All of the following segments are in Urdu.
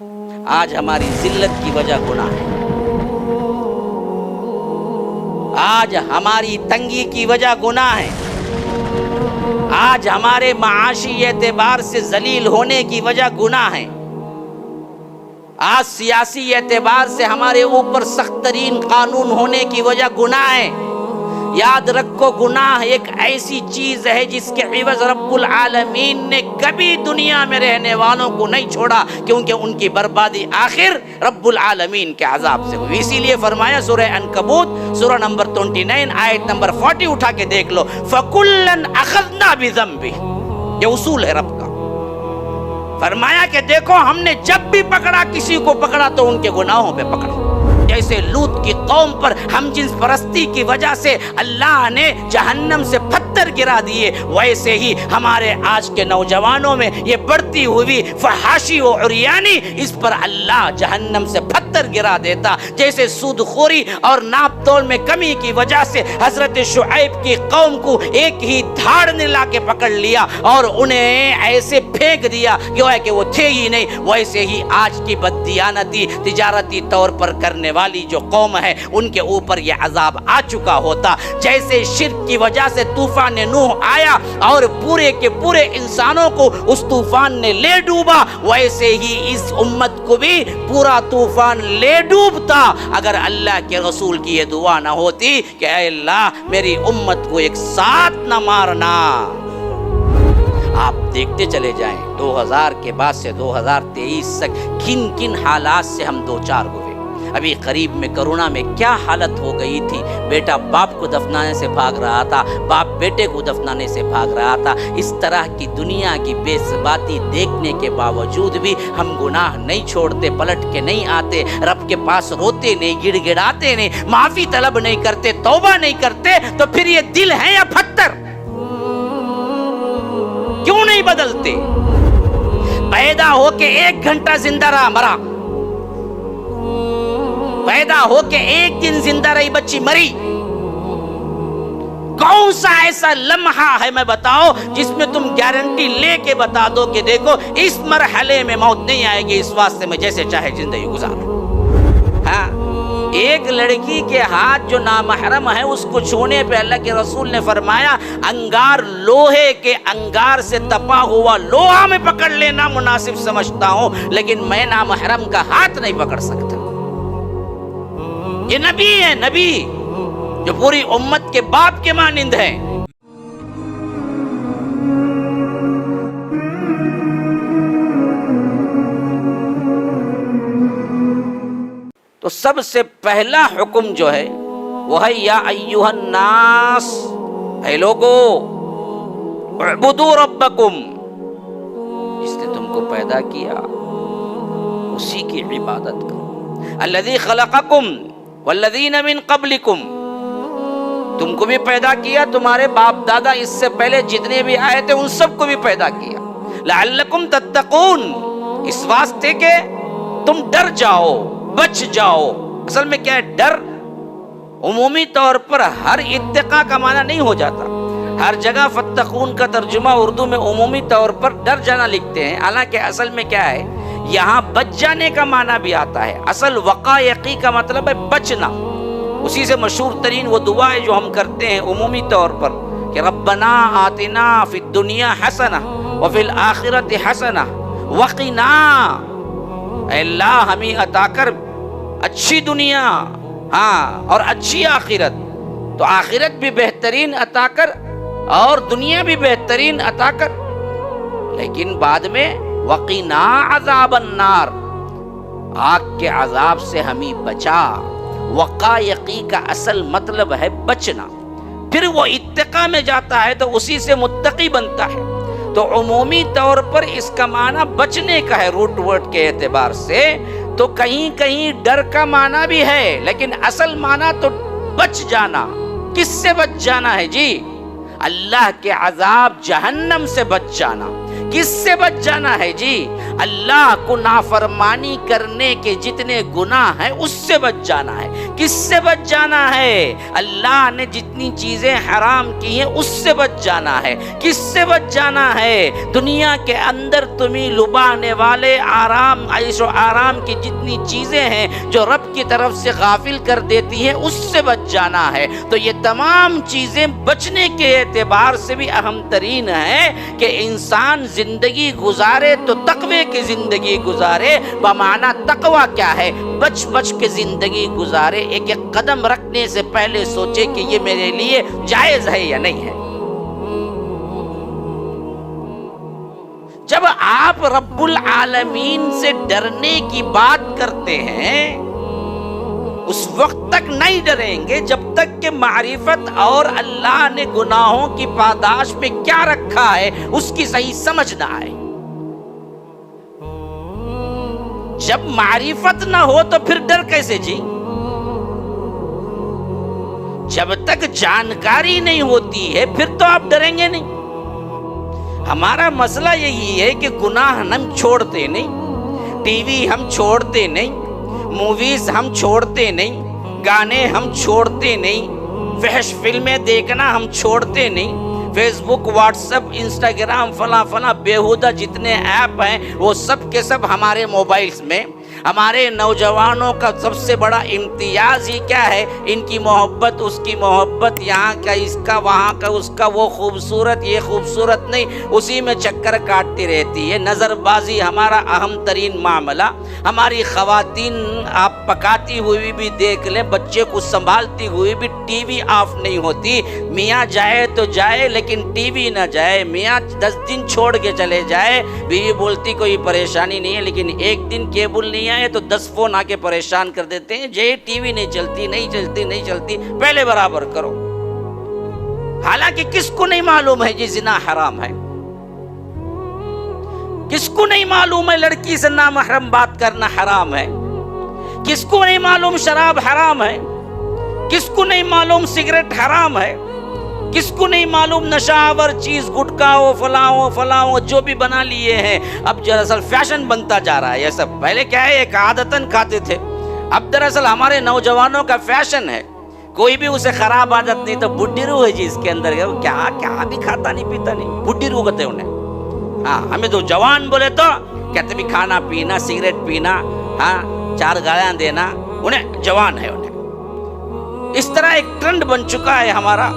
آج ہماری ذلت کی وجہ گناہ ہے، آج ہماری تنگی کی وجہ گناہ ہے، آج ہمارے معاشی اعتبار سے ذلیل ہونے کی وجہ گناہ ہے، آج سیاسی اعتبار سے ہمارے اوپر سخت ترین قانون ہونے کی وجہ گناہ ہے۔ یاد رکھو، گناہ ایک ایسی چیز ہے جس کے عوض رب العالمین نے کبھی دنیا میں رہنے والوں کو نہیں چھوڑا، کیونکہ ان کی بربادی آخر رب العالمین کے عذاب سے ہوئی۔ اسی لیے فرمایا سورہ عنکبوت سورہ نمبر 29 آیت نمبر 40 اٹھا کے دیکھ لو، فَكُلًّا أَخَذْنَا بِذَنبِهِ، یہ اصول ہے رب کا۔ فرمایا کہ دیکھو، ہم نے جب بھی پکڑا کسی کو پکڑا تو ان کے گناہوں پہ پکڑا۔ جیسے لوط کی قوم پر ہم جنس پرستی کی وجہ سے اللہ نے جہنم سے پتھر گرا دیے، ویسے ہی ہمارے آج کے نوجوانوں میں یہ بڑھتی ہوئی فحاشی و عریانی، اس پر اللہ جہنم سے پتھر گرا دیتا۔ جیسے سود خوری اور ناپ تول میں کمی کی وجہ سے حضرت شعیب کی قوم کو ایک ہی دھاڑ نے لا کے پکڑ لیا اور انہیں ایسے پھینک دیا کہ وہ تھے ہی نہیں، ویسے ہی آج کی بددیانتی تجارتی طور پر کرنے والی جو قوم ہے ان کے اوپر یہ عذاب آ چکا ہوتا۔ جیسے شرک کی وجہ سے طوفان نوح آیا اور پورے کے پورے انسانوں کو اس طوفان نے لے ڈوبا، ویسے ہی اس امت کو بھی پورا طوفان لے ڈوبتا اگر اللہ کے رسول کی یہ دعا نہ ہوتی کہ اے اللہ میری امت کو ایک ساتھ نہ مارنا۔ آپ دیکھتے چلے جائیں 2000 کے بعد سے 2023 تک کن کن حالات سے ہم دو چار ہوئے۔ ابھی قریب میں کرونا میں کیا حالت ہو گئی تھی، بیٹا باپ کو دفنانے سے بھاگ رہا تھا، باپ بیٹے کو دفنانے سے بھاگ رہا تھا۔ اس طرح کی دنیا کی بے ثباتی دیکھنے کے باوجود بھی ہم گناہ نہیں چھوڑتے، پلٹ کے نہیں آتے، رب کے پاس روتے نہیں، گڑ گڑاتے نہیں، معافی طلب نہیں کرتے، توبہ نہیں کرتے، تو پھر یہ دل ہے یا پتھر؟ کیوں نہیں بدلتے؟ پیدا ہو کے 1 گھنٹہ زندہ رہا، مرا۔ پیدا ہو کے 1 دن زندہ رہی، بچی مری۔ کون سا ایسا لمحہ ہے میں بتاؤ جس میں تم گارنٹی لے کے بتا دو کہ دیکھو اس مرحلے میں موت نہیں آئے گی، اس واسطے میں جیسے چاہے زندگی گزاروں۔ ہاں، ایک لڑکی کے ہاتھ جو نامحرم ہے اس کو چھونے پہ اللہ کے رسول نے فرمایا انگار لوہے کے انگار سے تپا ہوا لوہا میں پکڑ لینا مناسب سمجھتا ہوں، لیکن میں نامحرم کا ہاتھ نہیں پکڑ سکتا۔ یہ نبی ہے، نبی جو پوری امت کے باپ کے مانند ہے۔ تو سب سے پہلا حکم جو ہے وہ ہے یا ایھا الناس، اے لوگو، اعبدوا ربکم، جس نے تم کو پیدا کیا اسی کی عبادت کرو، الذی خلقکم والذین من قبلکم، تم کو بھی پیدا کیا، تمہارے باپ دادا اس سے پہلے جتنے بھی آئے تھے ان سب کو بھی پیدا کیا، لعلکم تتقون، اس واسطے کہ تم ڈر جاؤ، بچ جاؤ۔ اصل میں کیا ہے، ڈر عمومی طور پر ہر اتقاء کا معنی نہیں ہو جاتا۔ ہر جگہ فتقون کا ترجمہ اردو میں عمومی طور پر ڈر جانا لکھتے ہیں، حالانکہ اصل میں کیا ہے، یہاں بچ جانے کا معنی بھی آتا ہے۔ اصل وقایقی کا مطلب ہے بچنا۔ اسی سے مشہور ترین وہ دعا ہے جو ہم کرتے ہیں عمومی طور پر کہ ربنا آتنا فی الدنیا حسنہ وفی الآخرۃ حسنہ وقنا، اے اللہ ہمیں عطا کر اچھی دنیا، ہاں، اور اچھی آخرت، تو آخرت بھی بہترین عطا کر اور دنیا بھی بہترین عطا کر، لیکن بعد میں وقنا عذاب النار، آگ کے عذاب سے ہمیں بچا۔ وقایقی کا اصل مطلب ہے بچنا، پھر وہ اتقاء میں جاتا ہے تو اسی سے متقی بنتا ہے۔ تو عمومی طور پر اس کا معنی بچنے کا ہے روٹ ورڈ کے اعتبار سے، تو کہیں کہیں ڈر کا معنی بھی ہے، لیکن اصل معنی تو بچ جانا۔ کس سے بچ جانا ہے جی؟ اللہ کے عذاب جہنم سے بچ جانا۔ کس سے بچ جانا ہے جی؟ اللہ کو نافرمانی کرنے کے جتنے گناہ ہیں اس سے بچ جانا ہے۔ کس سے بچ جانا ہے؟ اللہ نے جتنی چیزیں حرام کی ہیں اس سے بچ جانا ہے۔ کس سے بچ جانا ہے؟ دنیا کے اندر تمہیں لبانے والے آرام، عیش و آرام کی جتنی چیزیں ہیں جو رب کی طرف سے غافل کر دیتی ہیں اس سے بچ جانا ہے۔ تو یہ تمام چیزیں بچنے کے اعتبار سے بھی اہم ترین ہے کہ انسان زندگی گزارے تو تقوی کی زندگی گزارے۔ بمعنی تقوی کیا ہے؟ بچ بچ کے زندگی گزارے، ایک ایک قدم رکھنے سے پہلے سوچے کہ یہ میرے لیے جائز ہے یا نہیں ہے۔ جب آپ رب العالمین سے ڈرنے کی بات کرتے ہیں اس وقت تک نہیں ڈریں گے جب تک کہ معرفت اور اللہ نے گناہوں کی پاداش میں کیا رکھا ہے اس کی صحیح سمجھ نہ آئے۔ جب معرفت نہ ہو تو پھر ڈر کیسے جی؟ جب تک جانکاری نہیں ہوتی ہے پھر تو آپ ڈریں گے نہیں۔ ہمارا مسئلہ یہی ہے کہ گناہ ہم چھوڑتے نہیں، ٹی وی ہم چھوڑتے نہیں، موویز ہم چھوڑتے نہیں، گانے ہم چھوڑتے نہیں، فحش فلمیں دیکھنا ہم چھوڑتے نہیں، فیس بک، واٹس ایپ، انسٹاگرام، فلاں بیہودہ جتنے ایپ ہیں وہ سب کے سب ہمارے موبائلز میں۔ ہمارے نوجوانوں کا سب سے بڑا امتیاز ہی کیا ہے؟ ان کی محبت، اس کی محبت، یہاں کا اس کا، وہاں کا اس کا، وہ خوبصورت، یہ خوبصورت نہیں، اسی میں چکر کاٹتی رہتی ہے۔ نظر بازی ہمارا اہم ترین معاملہ۔ ہماری خواتین آپ پکاتی ہوئی بھی دیکھ لیں، بچے کو سنبھالتی ہوئی بھی ٹی وی آف نہیں ہوتی۔ میاں جائے تو جائے لیکن ٹی وی نہ جائے، میاں 10 دن چھوڑ کے چلے جائے، بیوی بولتی کوئی پریشانی نہیں ہے، لیکن ایک دن کیبل نہیں آئے تو 10 فون آ کے پریشان کر دیتے ہیں، جے ٹی وی نہیں چلتی، پہلے برابر کرو۔ حالانکہ کس کو نہیں معلوم ہے جی زنا حرام ہے؟ کس کو نہیں معلوم ہے لڑکی سے نامحرم بات کرنا حرام ہے؟ کس کو نہیں معلوم شراب حرام ہے؟ کس کو نہیں معلوم سگریٹ حرام ہے؟ کس کو نہیں معلوم نشہ آور چیز، گٹکا ہو، فلاں ہو، جو بھی بنا لیے ہیں۔ اب دراصل فیشن بنتا جا رہا ہے یہ سب۔ پہلے کیا ہے، ایک عادتاً کھاتے تھے، اب دراصل ہمارے نوجوانوں کا فیشن ہے۔ کوئی بھی اسے خراب عادت نہیں تو بڈھی روح ہے جی اس کے اندر، کیا بھی کھاتا نہیں پیتا نہیں، بڈھی روح کہتے انہیں۔ ہاں، ہمیں تو جوان بولے تو کہتے بھی کھانا پینا، سگریٹ پینا، ہاں 4 گالیاں دینا، انہیں جوان ہے انہیں۔ اس طرح ایک ٹرینڈ بن چکا ہے ہمارا۔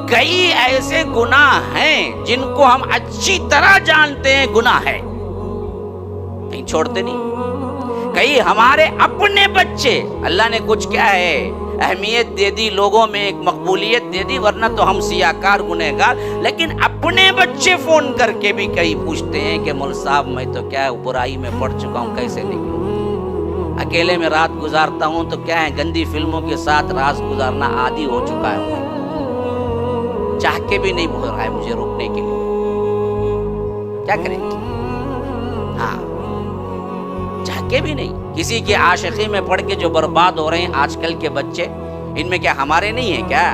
کئی ایسے گناہ ہیں جن کو ہم اچھی طرح جانتے ہیں گناہ ہے، نہیں چھوڑتے نہیں۔ کئی ہمارے اپنے بچے، اللہ نے کچھ کیا ہے اہمیت دے دی، لوگوں میں ایک مقبولیت دے دی، ورنہ تو ہم سیاکار گنہگار، لیکن اپنے بچے فون کر کے بھی کئی پوچھتے ہیں کہ مول صاحب میں تو کیا ہے برائی میں پڑ چکا ہوں، کیسے نکلوں؟ اکیلے میں رات گزارتا ہوں تو کیا ہے گندی فلموں کے ساتھ رات گزارنا عادی ہو چکا ہے، چاہ کے بھی نہیں بول رہا ہے مجھے روکنے کے لیے، کیا کریں گے؟ ہاں، چاہ کے بھی نہیں۔ کسی کی عاشقی میں پڑھ کے جو برباد ہو رہے ہیں آج کل کے بچے، ان میں کیا ہمارے نہیں ہیں کیا؟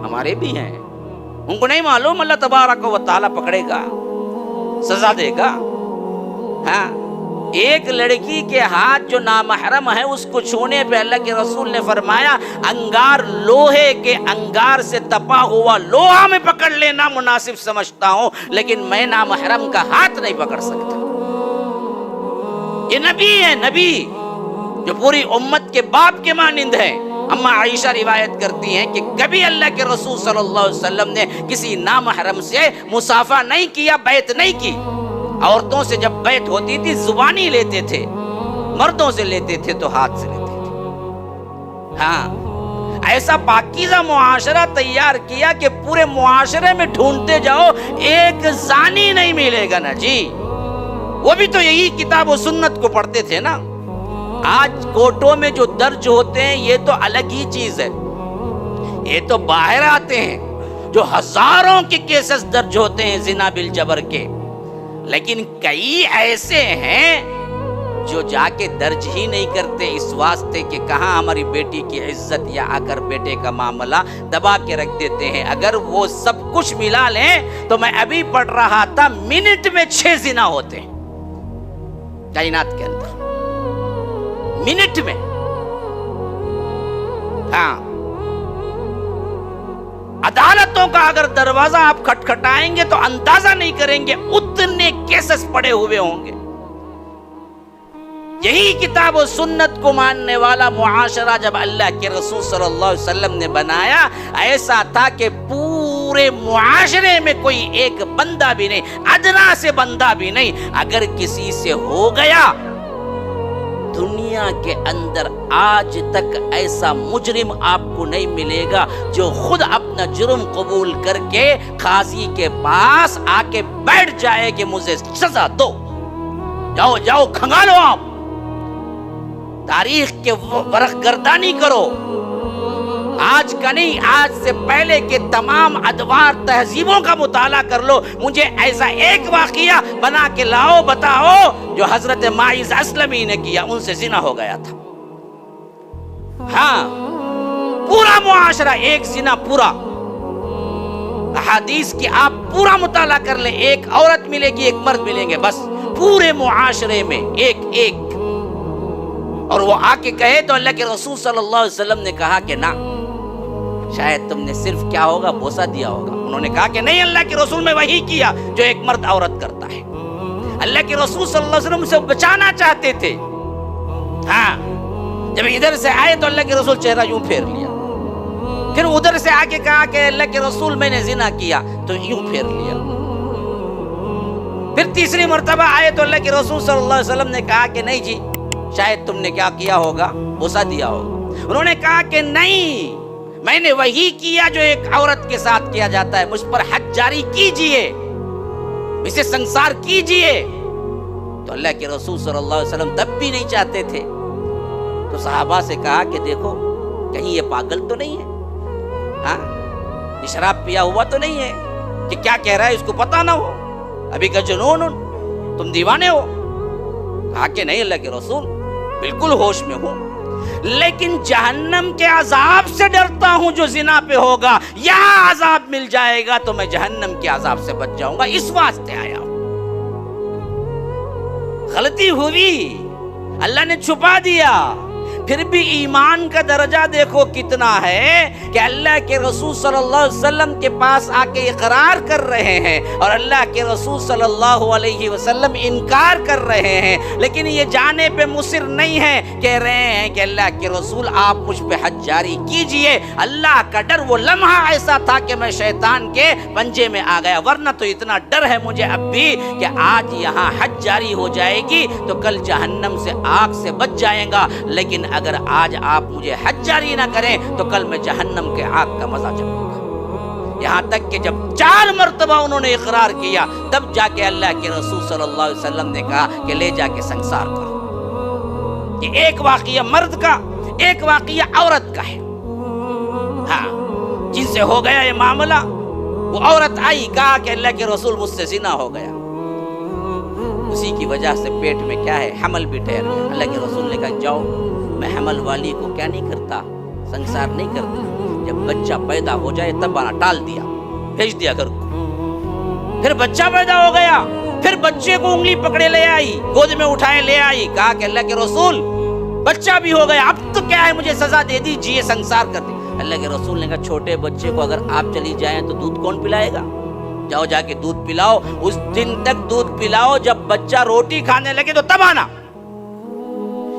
ہمارے بھی ہیں۔ ان کو نہیں معلوم اللہ تبارک و تعالیٰ پکڑے گا، سزا دے گا۔ ہاں، ایک لڑکی کے ہاتھ جو نامحرم ہے اس کو چھونے پہ اللہ کے رسول نے فرمایا انگار، لوہے کے انگار سے تپا ہوا لوہا میں پکڑ لینا مناسب سمجھتا ہوں، لیکن میں نامحرم کا ہاتھ نہیں پکڑ سکتا۔ یہ نبی ہے، نبی جو پوری امت کے باپ کے مانند ہے۔ اما عائشہ روایت کرتی ہیں کہ کبھی اللہ کے رسول صلی اللہ علیہ وسلم نے کسی نامحرم سے مصافحہ نہیں کیا، بیعت نہیں کی۔ عورتوں سے جب بیعت ہوتی تھی زبانی لیتے تھے، مردوں سے لیتے تھے تو ہاتھ سے لیتے تھے۔ ہاں، ایسا پاکیزہ معاشرہ تیار کیا کہ پورے معاشرے میں ڈھونڈتے جاؤ ایک زانی نہیں ملے گا نا جی۔ وہ بھی تو یہی کتاب و سنت کو پڑھتے تھے نا۔ آج کورٹوں میں جو درج ہوتے ہیں یہ تو الگ ہی چیز ہے، یہ تو باہر آتے ہیں جو ہزاروں کے کیسز درج ہوتے ہیں زنا بالجبر کے۔ لیکن کئی ایسے ہیں جو جا کے درج ہی نہیں کرتے اس واسطے کہ کہاں ہماری بیٹی کی عزت، یا آ کر بیٹے کا معاملہ دبا کے رکھ دیتے ہیں۔ اگر وہ سب کچھ ملا لیں تو میں ابھی پڑھ رہا تھا منٹ میں 6 زنا ہوتے ہیں کائنات کے اندر، منٹ میں۔ ہاں، عدالتوں کا اگر دروازہ آپ کھٹکھٹائیں گے تو اندازہ نہیں کریں گے اتنے کیسز پڑے ہوئے ہوں گے۔ یہی کتاب و سنت کو ماننے والا معاشرہ جب اللہ کے رسول صلی اللہ علیہ وسلم نے بنایا، ایسا تھا کہ پورے معاشرے میں کوئی ایک بندہ بھی نہیں، ادنا سے بندہ بھی نہیں، اگر کسی سے ہو گیا، دنیا کے اندر آج تک ایسا مجرم آپ کو نہیں ملے گا جو خود اپنا جرم قبول کر کے قاضی کے پاس آ کے بیٹھ جائے کہ مجھے سزا دو، جاؤ جاؤ کھنگالو، آپ تاریخ کے ورق گردانی کرو۔ آج کا نہیں، آج سے پہلے کے تمام ادوار تہذیبوں کا مطالعہ کر لو، مجھے ایسا ایک واقعہ بنا کے لاؤ، بتاؤ جو حضرت ماعز اسلمی نے کیا، ان سے زنا ہو گیا تھا۔ ہاں، پورا معاشرہ ایک زنا، پورا احادیث کی آپ پورا مطالعہ کر لیں، ایک عورت ملے گی، ایک مرد ملیں گے، بس پورے معاشرے میں ایک ایک۔ اور وہ آ کے کہے تو اللہ کے رسول صلی اللہ علیہ وسلم نے کہا کہ نہ، شاید تم نے صرف کیا ہوگا بوسہ دیا ہوگا۔ انہوں نے کہا کہ نہیں، اللہ کے رسول میں وہی کیا جو ایک مرد عورت کرتا ہے۔ اللہ کے رسول صلی اللہ علیہ وسلم سے بچانا چاہتے تھے۔ ہاں، جب ادھر سے آئے تو اللہ کے رسول چہرہ یوں پھیر لیا، پھر ادھر سے آ کے کہا کہ اللہ کے رسول میں نے زنا کیا، تو یوں پھیر لیا۔ پھر تیسری مرتبہ آئے تو اللہ کے رسول صلی اللہ علیہ وسلم نے کہا کہ نہیں جی، شاید تم نے کیا کیا ہوگا بوسہ دیا ہوگا۔ انہوں نے کہا کہ نہیں، میں نے وہی کیا جو ایک عورت کے ساتھ کیا جاتا ہے، مجھ پر حد جاری کیجئے، اسے سنسار کیجئے۔ تو اللہ کے رسول صلی اللہ علیہ وسلم تب بھی نہیں چاہتے تھے، تو صحابہ سے کہا کہ دیکھو کہیں یہ پاگل تو نہیں ہے، ہاں، یہ شراب پیا ہوا تو نہیں ہے کہ کیا کہہ رہا ہے اس کو پتہ نہ ہو، ابھی کا جنون، تم دیوانے ہو۔ کہا کہ نہیں اللہ کے رسول، بالکل ہوش میں ہوں، لیکن جہنم کے عذاب سے ڈرتا ہوں جو زنا پہ ہوگا، یہاں عذاب مل جائے گا تو میں جہنم کے عذاب سے بچ جاؤں گا، اس واسطے آیا ہوں۔ غلطی ہوئی، اللہ نے چھپا دیا، پھر بھی ایمان کا درجہ دیکھو کتنا ہے کہ اللہ کے رسول صلی اللہ علیہ وسلم کے پاس آ کے اقرار کر رہے ہیں اور اللہ کے رسول صلی اللہ علیہ وسلم انکار کر رہے ہیں، لیکن یہ جانے پہ مصر نہیں ہے، کہہ رہے ہیں کہ اللہ کے رسول آپ مجھ پہ حد جاری کیجئے۔ اللہ کا ڈر وہ لمحہ ایسا تھا کہ میں شیطان کے پنجے میں آ گیا، ورنہ تو اتنا ڈر ہے مجھے اب بھی کہ آج یہاں حد جاری ہو جائے گی تو کل جہنم سے آگ سے بچ جائیں گا، لیکن اگر آج آپ مجھے حد جاری نہ کریں تو کل میں جہنم کے آگ کا مزہ چکھوں گا۔ یہاں تک کہ جب 4 مرتبہ انہوں نے اقرار کیا، تب جا کے اللہ کے رسول صلی اللہ علیہ وسلم نے کہا کہ لے جا کے سنسار کرو۔ یہ ایک واقعہ مرد کا، ایک واقعہ عورت کا ہے۔ ہاں، جن سے ہو گیا یہ معاملہ، وہ عورت آئی، کہا کہ اللہ کے رسول مجھ سے زنا ہو گیا، اسی کی وجہ سے پیٹ میں کیا ہے، حمل بھی ٹھہر گیا۔ اللہ کے رسول نے کہا جاؤ، میں حمل والی کو کیا نہیں کرتا، سنسار نہیں کرتا، جب بچہ پیدا ہو جائے تب آنا، ٹال دیا، بھیج دیا گھر کو۔ پھر بچہ پیدا ہو گیا، پھر بچے کو انگلی پکڑے لے آئی، گود میں اٹھائے لے آئی، کہا کہ اللہ کے رسول بچہ بھی ہو گیا، اب تو کیا ہے، مجھے سزا دے دیجیے، سنسار کر دی۔ اللہ کے رسول نے کہا چھوٹے بچے کو اگر آپ چلی جائیں تو دودھ کون پلائے گا، جاؤ جا کے دودھ پلاؤ، اس دن تک دودھ پلاؤ، جب بچہ روٹی کھانے لگے تو تب آنا۔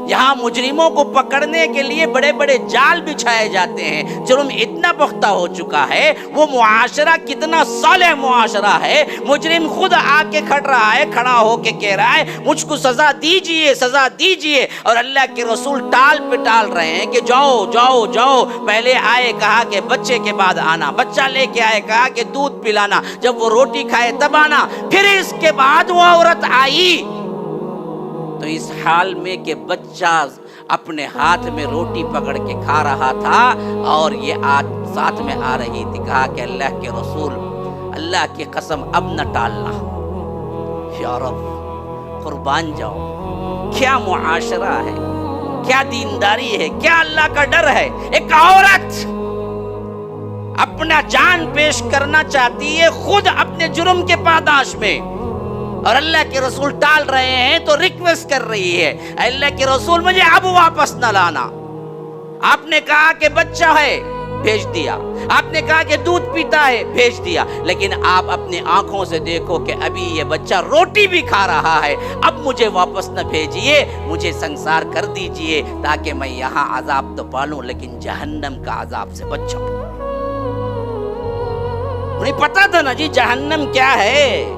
یہاں مجرموں کو پکڑنے کے لیے بڑے بڑے جال بچھائے جاتے ہیں، جرم اتنا پختہ ہو چکا ہے، وہ معاشرہ کتنا صالح معاشرہ ہے، مجرم خود آ کے کھڑا ہو کے کہہ رہا ہے مجھ کو سزا دیجئے، سزا دیجئے، اور اللہ کے رسول ٹال پہ ٹال رہے ہیں کہ جاؤ جاؤ جاؤ۔ پہلے آئے کہا کہ بچے کے بعد آنا، بچہ لے کے آئے کہا کہ دودھ پلانا، جب وہ روٹی کھائے تب آنا، پھر اس کے بعد وہ عورت آئی تو اس حال میں کہ بچہ اپنے ہاتھ میں روٹی پکڑ کے کھا رہا تھا اور یہ آج ساتھ میں آ رہی تھی، کہا کہ اللہ کے رسول اللہ کی قسم اب نہ ٹالنا، یا رب قربان جاؤ، کیا معاشرہ ہے، کیا دینداری ہے، کیا اللہ کا ڈر ہے. ایک عورت اپنا جان پیش کرنا چاہتی ہے خود اپنے جرم کے پاداش میں، اور اللہ کے رسول ٹال رہے ہیں تو ریکویسٹ کر رہی ہے، اللہ کے رسول مجھے اب واپس نہ لانا. آپ نے کہا کہ بچہ ہے، بھیج دیا. آپ نے کہا کہ دودھ پیتا ہے، بھیج دیا. لیکن آپ اپنے آنکھوں سے دیکھو کہ ابھی یہ بچہ روٹی بھی کھا رہا ہے. اب مجھے واپس نہ بھیجیے، مجھے سنسار کر دیجئے تاکہ میں یہاں عذاب تو پالوں لیکن جہنم کا عذاب سے بچ جاؤں. انہیں پتا تھا نا جی جہنم کیا ہے،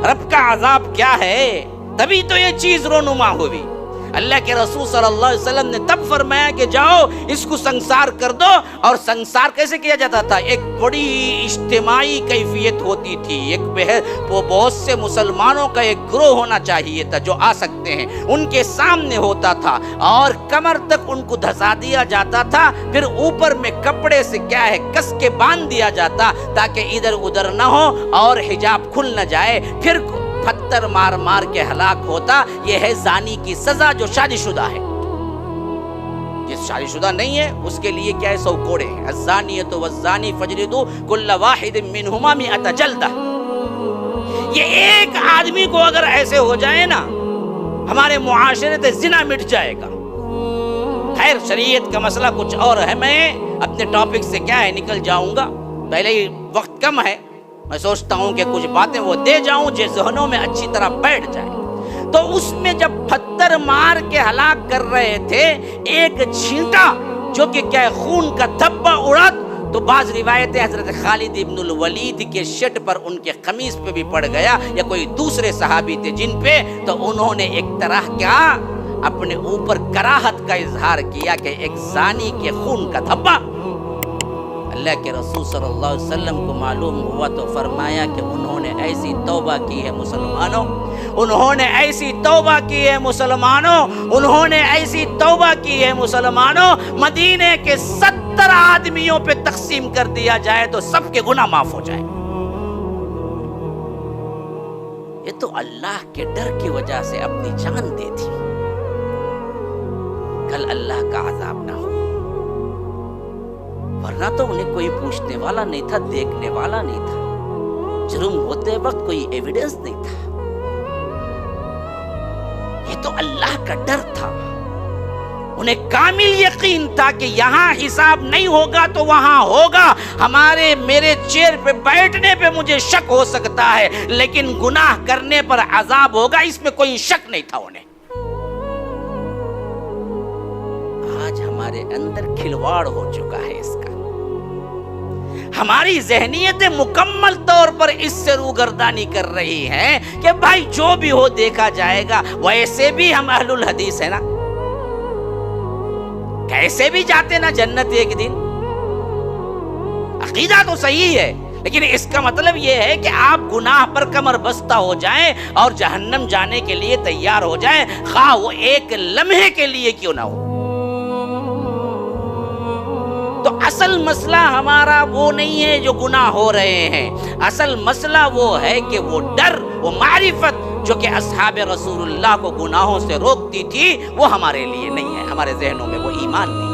رب کا عذاب کیا ہے، تبھی تو یہ چیز رونما ہوئی. اللہ کے رسول صلی اللہ علیہ وسلم نے تب فرمایا کہ جاؤ اس کو سنسار کر دو. اور سنسار کیسے کیا جاتا تھا؟ ایک بڑی اجتماعی کیفیت ہوتی تھی. وہ بہت سے مسلمانوں کا ایک گروہ ہونا چاہیے تھا جو آ سکتے ہیں، ان کے سامنے ہوتا تھا اور کمر تک ان کو دھسا دیا جاتا تھا. پھر اوپر میں کپڑے سے کیا ہے کس کے باندھ دیا جاتا تاکہ ادھر ادھر نہ ہو اور حجاب کھل نہ جائے. پھر پتھر مار مار کے ہلاک ہوتا. یہ ہے زانی کی سزا جو شادی شدہ ہے. جس شادی شدہ نہیں ہے اس کے لیے کیا ہے 100 کوڑے ہیں. الزانیۃ والزانی فاجلدوا کل واحد منہما 100 جلدہ. یہ ایک آدمی کو اگر ایسے ہو جائے نا ہمارے معاشرے سے زنا مٹ جائے گا. خیر شریعت کا مسئلہ کچھ اور ہے. میں اپنے ٹاپک سے کیا ہے نکل جاؤں گا، پہلے ہی وقت کم ہے. میں سوچتا ہوں کہ کچھ باتیں وہ دے جاؤں جو ذہنوں میں اچھی طرح بیٹھ جائے. تو اس میں جب پتھر مار کے ہلاک کر رہے تھے، ایک چھینٹا جو کہ کیا خون کا دھبا اڑا تو بعض روایتیں حضرت خالد ابن الولید کے شٹ پر ان کے قمیص پہ بھی پڑ گیا یا کوئی دوسرے صحابی تھے جن پہ، تو انہوں نے ایک طرح کیا اپنے اوپر کراہت کا اظہار کیا کہ ایک زانی کے خون کا دھبا. اللہ کے رسول صلی اللہ علیہ وسلم کو معلوم ہوا تو فرمایا کہ انہوں نے ایسی توبہ کی ہے مسلمانوں، انہوں نے ایسی توبہ کی ہے مسلمانوں، انہوں نے ایسی توبہ کی ہے مسلمانوں، مدینے کے 70 آدمیوں پہ تقسیم کر دیا جائے تو سب کے گناہ معاف ہو جائے. یہ تو اللہ کے ڈر کی وجہ سے اپنی جان دے دی. کل اللہ کا عذاب نہ ہو، ورنہ تو انہیں کوئی پوچھنے والا نہیں تھا، دیکھنے والا نہیں تھا، جرم ہوتے وقت کوئی ایویڈنس نہیں تھا. یہ تو اللہ کا ڈر تھا. انہیں کامل یقین تھا کہ یہاں حساب نہیں ہوگا تو وہاں ہوگا. میرے چیئر پہ بیٹھنے پہ مجھے شک ہو سکتا ہے لیکن گناہ کرنے پر عذاب ہوگا، اس میں کوئی شک نہیں تھا انہیں. آج ہمارے اندر کھلواڑ ہو چکا ہے اس کا. ہماری ذہنیتیں مکمل طور پر اس سے روگردانی کر رہی ہیں کہ بھائی جو بھی ہو دیکھا جائے گا. ویسے بھی ہم اہل الحدیث ہیں نا، کیسے بھی جاتے نا جنت ایک دن. عقیدہ تو صحیح ہے لیکن اس کا مطلب یہ ہے کہ آپ گناہ پر کمر بستہ ہو جائیں اور جہنم جانے کے لیے تیار ہو جائیں، خواہ وہ ایک لمحے کے لیے کیوں نہ ہو. تو اصل مسئلہ ہمارا وہ نہیں ہے جو گناہ ہو رہے ہیں، اصل مسئلہ وہ ہے کہ وہ ڈر، وہ معرفت جو کہ اصحاب رسول اللہ کو گناہوں سے روکتی تھی وہ ہمارے لیے نہیں ہے. ہمارے ذہنوں میں وہ ایمان نہیں.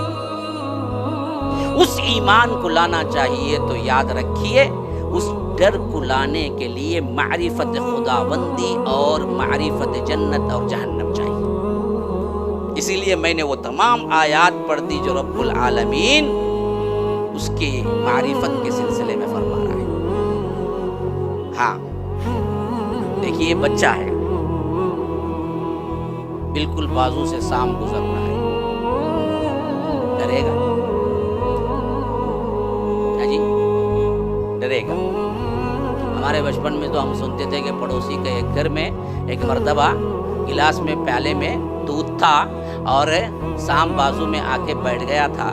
اس ایمان کو لانا چاہیے تو یاد رکھیے اس ڈر کو لانے کے لیے معرفت خداوندی اور معرفت جنت اور جہنم چاہیے. اسی لیے میں نے وہ تمام آیات پڑھ دی جو رب العالمین اس کی معرفت کے سلسلے میں فرما رہا ہے. ہاں دیکھیے یہ بچہ ہے، بالکل بازو سے سام گزر رہا ہے، ڈرے گا جی؟ ڈرے گا. ہمارے بچپن میں تو ہم سنتے تھے کہ پڑوسی کے ایک گھر میں ایک مرتبہ گلاس میں پیالے میں دودھ تھا اور سام بازو میں آ کے بیٹھ گیا تھا.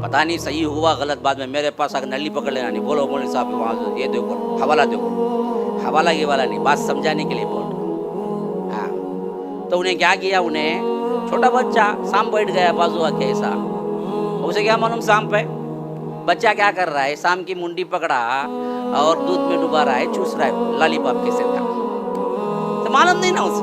پتہ نہیں صحیح ہوا غلط، بعد میں میرے پاس آگے نلی پکڑ لینا نہیں، بولو مولوی صاحب وہاں یہ دو حوالہ دو، حوالہ یہ والا نہیں، بات سمجھانے کے لیے بول. ہاں تو انہیں کیا کیا، انہیں چھوٹا بچہ سام بیٹھ گیا بازو آ کے ایسا، اسے کیا معلوم سام پہ. بچہ کیا کر رہا ہے، سام کی منڈی پکڑا اور دودھ میں ڈبا رہا ہے، چوس رہا ہے لالی پاپ کے ساتھ. تو معلوم نہیں نا اسے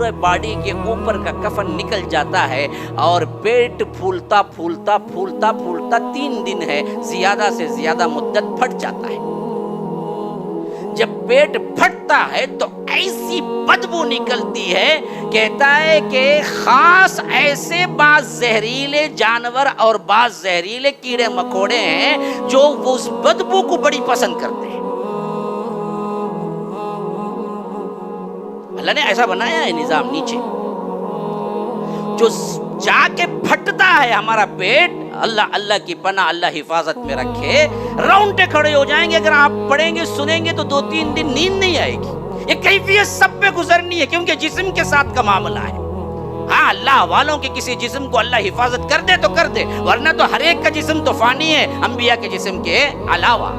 پورے باڈی کے اوپر کا کفن نکل جاتا ہے اور پیٹ پھولتا پھولتا پھولتا پھولتا 3 دن ہے زیادہ سے زیادہ مدت پھٹ جاتا ہے. جب پیٹ پھٹتا ہے تو ایسی بدبو نکلتی ہے، کہتا ہے کہ خاص ایسے بعض زہریلے جانور اور بعض زہریلے کیڑے مکوڑے ہیں جو اس بدبو کو بڑی پسند کرتے ہیں. اللہ نے ایسا بنایا ہے نظام نیچے، جو جا کے پھٹتا ہے ہمارا پیٹ. اللہ کی پناہ، اللہ حفاظت میں رکھے، راؤنڈے کھڑے ہو جائیں گے. اگر آپ پڑھیں گے سنیں گے تو 2-3 دن نیند نہیں آئے گی. یہ کیفیت سب پہ گزرنی ہے کیونکہ جسم کے ساتھ کا معاملہ ہے. ہاں اللہ والوں کے کسی جسم کو اللہ حفاظت کر دے تو کر دے، ورنہ تو ہر ایک کا جسم تو فانی ہے انبیاء کے جسم کے علاوہ.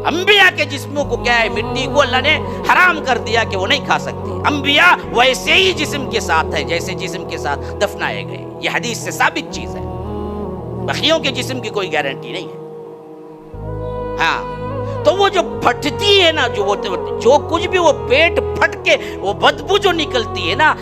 انبیاء کے جسموں کو کیا ہے، مٹی کو اللہ نے حرام کر دیا کہ وہ نہیں کھا سکتے. انبیاء ویسے ہی جسم کے ساتھ ہے جیسے جسم کے ساتھ دفنائے گئے. یہ حدیث سے ثابت چیز ہے. بقیوں کے جسم کی کوئی گارنٹی نہیں ہے. ہاں تو وہ جو پھٹتی ہے نا، جو کچھ بھی وہ پیٹ پھٹ کے وہ بدبو جو نکلتی ہے نا،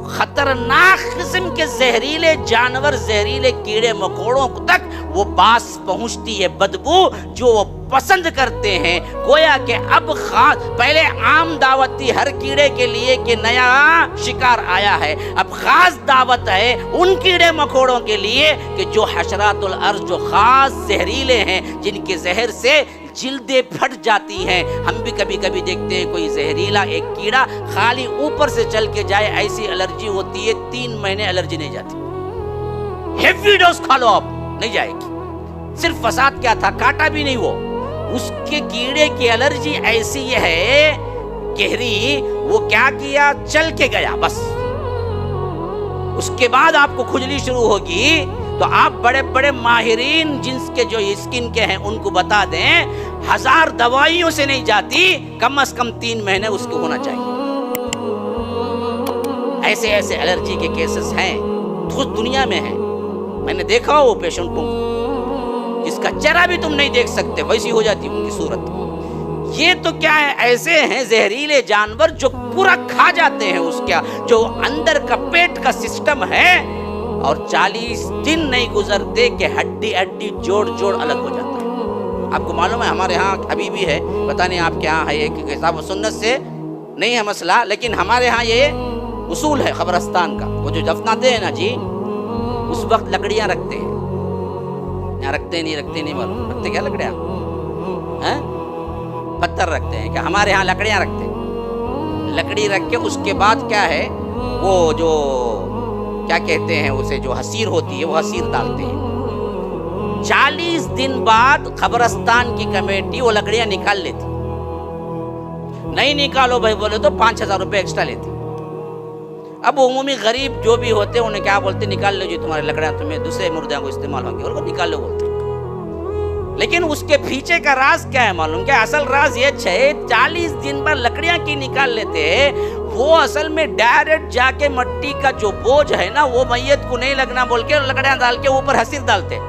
خطرناک قسم کے زہریلے جانور، زہریلے کیڑے مکوڑوں تک وہ باس پہنچتی ہے بدبو جو وہ پسند کرتے ہیں. گویا کہ اب خاص، پہلے عام دعوت تھی ہر کیڑے کے لیے کہ نیا شکار آیا ہے، اب خاص دعوت ہے ان کیڑے مکوڑوں کے لیے کہ جو حشرات الارض، جو خاص زہریلے ہیں، جن کے زہر سے جلدیں پھٹ جاتی ہیں. ہم بھی کبھی کبھی دیکھتے ہیں کوئی زہریلا ایک کیڑا خالی اوپر سے چل کے جائے، ایسی الرجی ہوتی ہے 3 مہینے الرجی نہیں جاتی. ہیوی ڈوز کھا لو آپ نہیں جائے گی. صرف فساد کیا تھا، کاٹا بھی نہیں، وہ اس کے کیڑے کی الرجی ایسی ہے گہری، وہ کیا کیا، چل کے گیا بس. اس کے بعد آپ کو کھجلی شروع ہوگی تو آپ بڑے بڑے ماہرین جنس کے جو اسکن کے ہیں ان کو بتا دیں 1000 دوائیوں سے نہیں جاتی، کم از کم 3 مہینے اس کو ہونا چاہیے. ایسے ایسے الرجی کے کیسز ہیں خود دنیا میں ہیں. میں نے دیکھا وہ پیشنٹوں کو جس کا چہرہ بھی تم نہیں دیکھ سکتے، ویسی ہو جاتی ان کی صورت. یہ تو کیا ہے، ایسے ہیں زہریلے جانور جو پورا کھا جاتے ہیں اس کا جو اندر کا پیٹ کا سسٹم ہے، اور 40 دن نہیں گزرتے کہ ہڈی ہڈی جوڑ جوڑ الگ ہو جاتا ہے. آپ کو معلوم ہے ہمارے ہاں ابھی بھی ہے، پتہ نہیں آپ کے ہاں ہے، ایک کتاب و سنت سے نہیں ہے مسئلہ، لیکن ہمارے ہاں یہ اصول ہے قبرستان کا. وہ جو دفناتے ہیں نا جی، اس وقت لکڑیاں رکھتے ہیں. یہاں رکھتے نہیں معلوم، رکھتے کیا لکڑیاں؟ پتھر رکھتے ہیں. کہ ہمارے ہاں لکڑیاں رکھتے ہیں. لکڑی رکھ کے اس کے بعد کیا ہے، وہ جو کیا کہتے ہیں اسے، جو حسیر ہوتی ہے وہ حسیر ڈالتے ہیں. 40 دن بعد قبرستان کی کمیٹی وہ لکڑیاں نکال لیتی. نہیں نکالو بھائی بولے تو 5000 روپے ایکسٹرا لیتی. اب عمومی غریب جو بھی ہوتے ہیں انہیں کیا بولتے، نکال لو جی تمہارے لکڑیاں، تمہیں دوسرے مردوں کو استعمال ہوں گے، اور وہ نکال لو بولتے. لیکن اس کے پیچھے کا راز کیا ہے معلوم؟ کیا اصل راز یہ 40 دن بعد لکڑیاں کی نکال لیتے ہیں. وہ اصل میں ڈائریکٹ جا کے مٹی کا جو بوجھ ہے نا وہ میت کو نہیں لگنا بول کے لکڑیاں ڈال کے اوپر حسیر ڈالتے.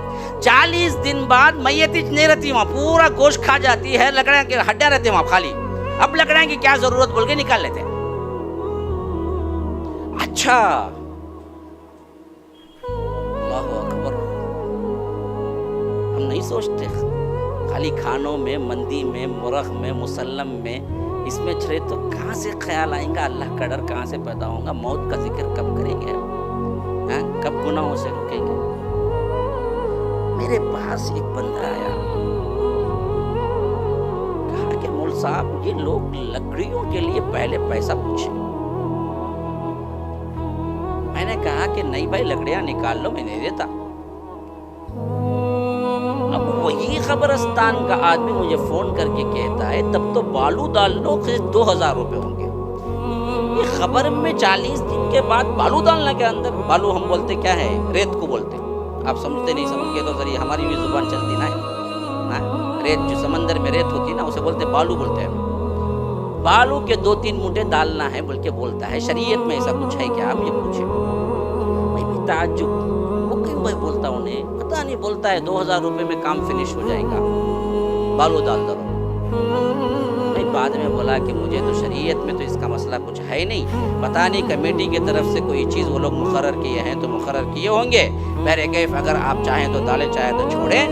40 دن بعد میت نہیں رہتی وہاں، پورا گوشت کھا جاتی ہے، لکڑیاں کی ہڈیاں رہتے وہاں خالی. اب لکڑیاں کی کیا ضرورت بول کے نکال لیتے. اچھا اللہ اکبر، ہم نہیں سوچتے خالی کھانوں میں، مندی میں، مرغ میں، مسلم میں، اس میں چھڑے تو کہاں سے خیال آئیں گا، اللہ کا ڈر کہاں سے پیدا ہوگا، موت کا ذکر کب کریں گے، کب گناہوں سے رکیں گے. میرے پاس ایک بندہ آیا، کہا کہ مول صاحب یہ لوگ لکڑیوں کے لیے پہلے پیسہ پوچھیں. میں نے کہا کہ نہیں بھائی لکڑیاں نکال لو، میں نہیں دیتا. اب وہی قبرستان کا آدمی مجھے فون کر کے کہتا ہے تب تو بالو ڈال لو، 2000 روپے ہوں گے. یہ خبر میں 40 دن کے بعد بالو ڈالنا کے اندر، بالو ہم بولتے کیا ہے، ریت کو بولتے. آپ سمجھتے نہیں، سمجھ گئے تو ذریعے ہماری بھی زبان چلتی نا. ریت جو سمندر میں ریت ہوتی نا اسے بولتے بالو بولتے ہیں. بالو کے 2-3 موٹے ڈالنا ہے بول کے بولتا ہے. شریعت میں ایسا کچھ ہے کیا، آپ یہ پوچھیں. میں بھی تعجب، وہ کیوں بھائی بولتا انہیں پتہ نہیں، بولتا ہے 2000 روپے میں کام فنش ہو جائے گا، بالو ڈال دو. میں بعد میں بولا کہ مجھے تو شریعت میں تو اس کا مسئلہ کچھ ہے نہیں، پتہ نہیں کمیٹی کی طرف سے کوئی چیز وہ لوگ مقرر کیے ہیں تو مقرر کیے ہوں گے، بہرکیف اگر آپ چاہیں تو ڈالیں چاہیں تو چھوڑیں،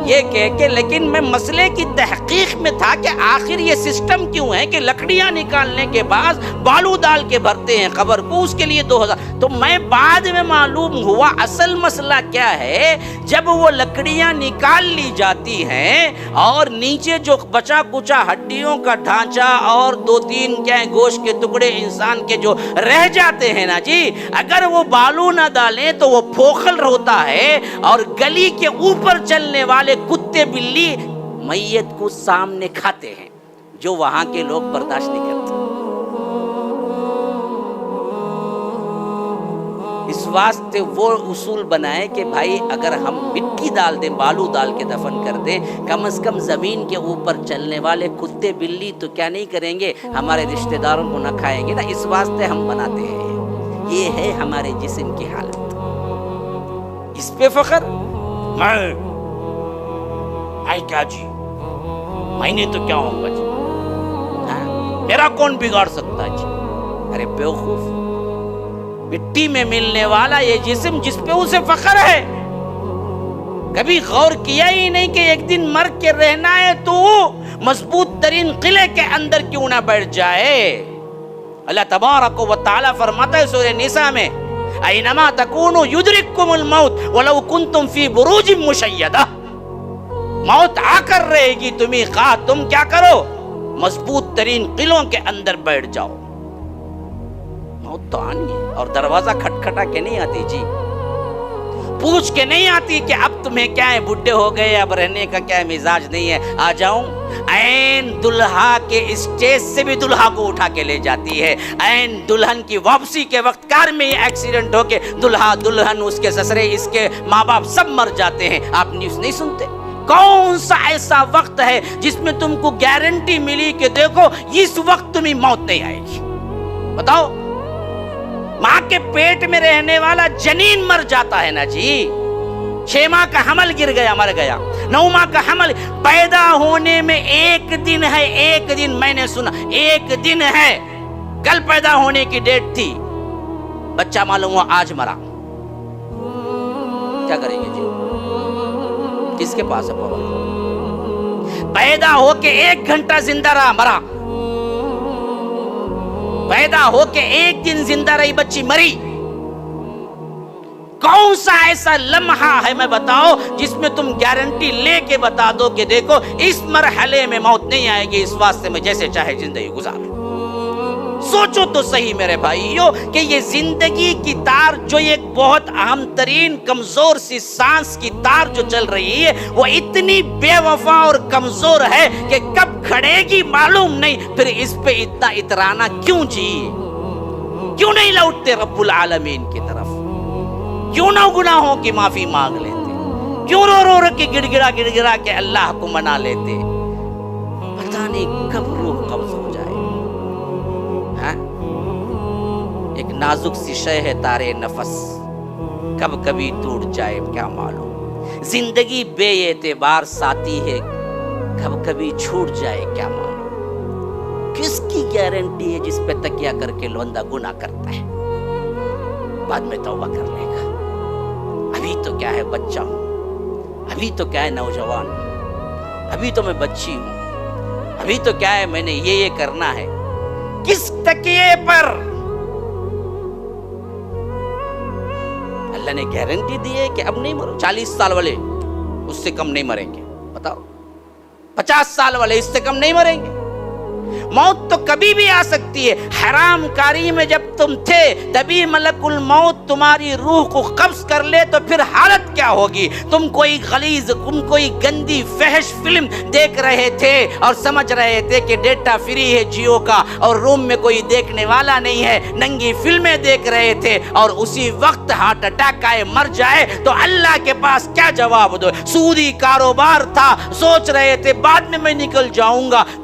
یہ کہہ کے لیکن میں مسئلے کی تحقیق میں تھا کہ آخر یہ سسٹم کیوں ہے کہ لکڑیاں نکالنے کے بعد بالو ڈال کے بھرتے ہیں قبر کو، اس کے لیے 2000۔ تو میں بعد میں معلوم ہوا اصل مسئلہ کیا ہے، جب وہ لکڑیاں نکال لی جاتی ہیں اور نیچے جو بچا کچا ہڈیوں کا ڈھانچہ اور 2-3 گوشت کے ٹکڑے انسان کے جو رہ جاتے ہیں نا جی، اگر وہ بالو نہ ڈالیں تو وہ پھوکھل ہوتا ہے اور گلی کے اوپر چلنے والے کتے بلی میت کو سامنے کھاتے ہیں، جو وہاں کے لوگ برداشت نہیں کرتے۔ اس واسطے وہ اصول بنائے کہ بھائی اگر ہم مٹی ڈال دیں، بالو ڈال کے دفن کر دیں، کم از کم زمین کے اوپر چلنے والے کتے بلی تو کیا نہیں کریں گے، ہمارے رشتہ داروں کو نہ کھائیں گے نا، اس واسطے ہم بناتے ہیں۔ یہ ہے ہمارے جسم کی حالت، اس پہ فخر کیا جی، میں نے تو کیا ہوں گا جی، میرا کون بگاڑ سکتا جی؟ ارے بیوقوف، مٹی میں ملنے والا یہ جسم جس پہ اسے فخر ہے، کبھی غور کیا ہی نہیں کہ ایک دن مر کے رہنا ہے تو مضبوط ترین قلعے کے اندر کیوں نہ بیٹھ جائے۔ اللہ تبارک و تعالی فرماتا ہے سورہ نساء میں، اینما تکونوا یدرککم الموت ولو کنتم فی بروج مشیدہ، موت آ کر رہے گی تمہیں، خواہ تم کیا کرو، مضبوط ترین قلعوں کے اندر بیٹھ جاؤ۔ موت تو آنی ہے، اور دروازہ کھٹکھٹا کے نہیں آتی جی، پوچھ کے نہیں آتی کہ اب تمہیں کیا ہے، بڈھے ہو گئے، اب رہنے کا کیا مزاج نہیں ہے، آ جاؤں۔ این دلہا کے اسٹیج سے بھی دلہا کو اٹھا کے لے جاتی ہے، این دلہن کی واپسی کے وقت کار میں یہ ایکسیڈنٹ ہو کے دلہا، دلہن، اس کے سسرے، اس کے ماں باپ سب مر جاتے ہیں۔ آپ نیوز نہیں سنتے؟ کون سا ایسا وقت ہے جس میں تم کو گارنٹی ملی کہ دیکھو اس وقت تمہیں موت نہیں آئے گی؟ بتاؤ، ماں کے پیٹ میں رہنے والا جنین مر جاتا ہے نا جی، 6 ماہ کا حمل گر گیا، مر گیا، 9 ماہ کا حمل، پیدا ہونے میں 1 دن ہے، 1 دن، میں نے سنا 1 دن ہے، کل پیدا ہونے کی ڈیٹ تھی، بچہ معلوم ہوا آج مرا، کیا کریں گے جی؟ کس کے پاس ہے پاور؟ پیدا ہو کے 1 گھنٹہ زندہ رہا، مرا، پیدا ہو کے 1 دن زندہ رہی بچی، مری۔ کون سا ایسا لمحہ ہے میں بتاؤ جس میں تم گارنٹی لے کے بتا دو کہ دیکھو اس مرحلے میں موت نہیں آئے گی، اس واسطے میں جیسے چاہے زندگی گزاروں؟ سوچو تو صحیح میرے بھائیو کہ یہ زندگی کی تار جو ایک بہت عام ترین کمزور سی سانس کی تار جو چل رہی ہے، وہ اتنی بے وفا اور کمزور ہے کہ کب کھڑے گی معلوم نہیں، پھر اس پہ اتنا اترانا کیوں جی؟ کیوں نہیں لوٹتے رب العالمین کی طرف؟ کیوں نہ گناہوں کی معافی مانگ لیتے؟ کیوں رو رو کے گڑ گڑا کے اللہ کو منا لیتے؟ پتہ نہیں کب روح قبض ہو جائے۔ ایک نازک سی شے ہے تارے نفس، کب کبھی ٹوٹ جائے کیا معلوم، زندگی بے اعتبار ساتھی ہے، کب کبھی چھوٹ جائے کیا معلوم۔ کس کی گارنٹی ہے جس پہ تکیہ کر کے بندہ گناہ کرتا ہے، بعد میں توبہ کر لے گا؟ ابھی تو کیا ہے بچہ ہوں، ابھی تو کیا ہے نوجوان ہوں، ابھی تو میں بچی ہوں، ابھی تو کیا ہے میں نے یہ کرنا ہے، کس تکیے پر؟ اللہ نے گارنٹی دی ہے کہ اب نہیں مرو، 40 سال والے اس سے کم نہیں مریں گے، بتاؤ، 50 سال والے اس سے کم نہیں مریں گے۔ موت تو کبھی بھی آ سکتی ہے، حرام کاری میں جب تم تھے تبھی ملک الموت تمہاری روح کو قبض کر لے تو پھر حالت کیا ہوگی؟ تم کوئی غلیظ، تم کوئی گندی فحش فلم دیکھ رہے تھے اور سمجھ رہے تھے کہ ڈیٹا فری ہے جیو کا اور روم میں کوئی دیکھنے والا نہیں ہے، ننگی فلمیں دیکھ رہے تھے اور اسی وقت ہارٹ اٹیک آئے، مر جائے تو اللہ کے پاس کیا جواب دو؟ سودی کاروبار تھا، سوچ رہے تھے بعد میں نکل جاؤں گا،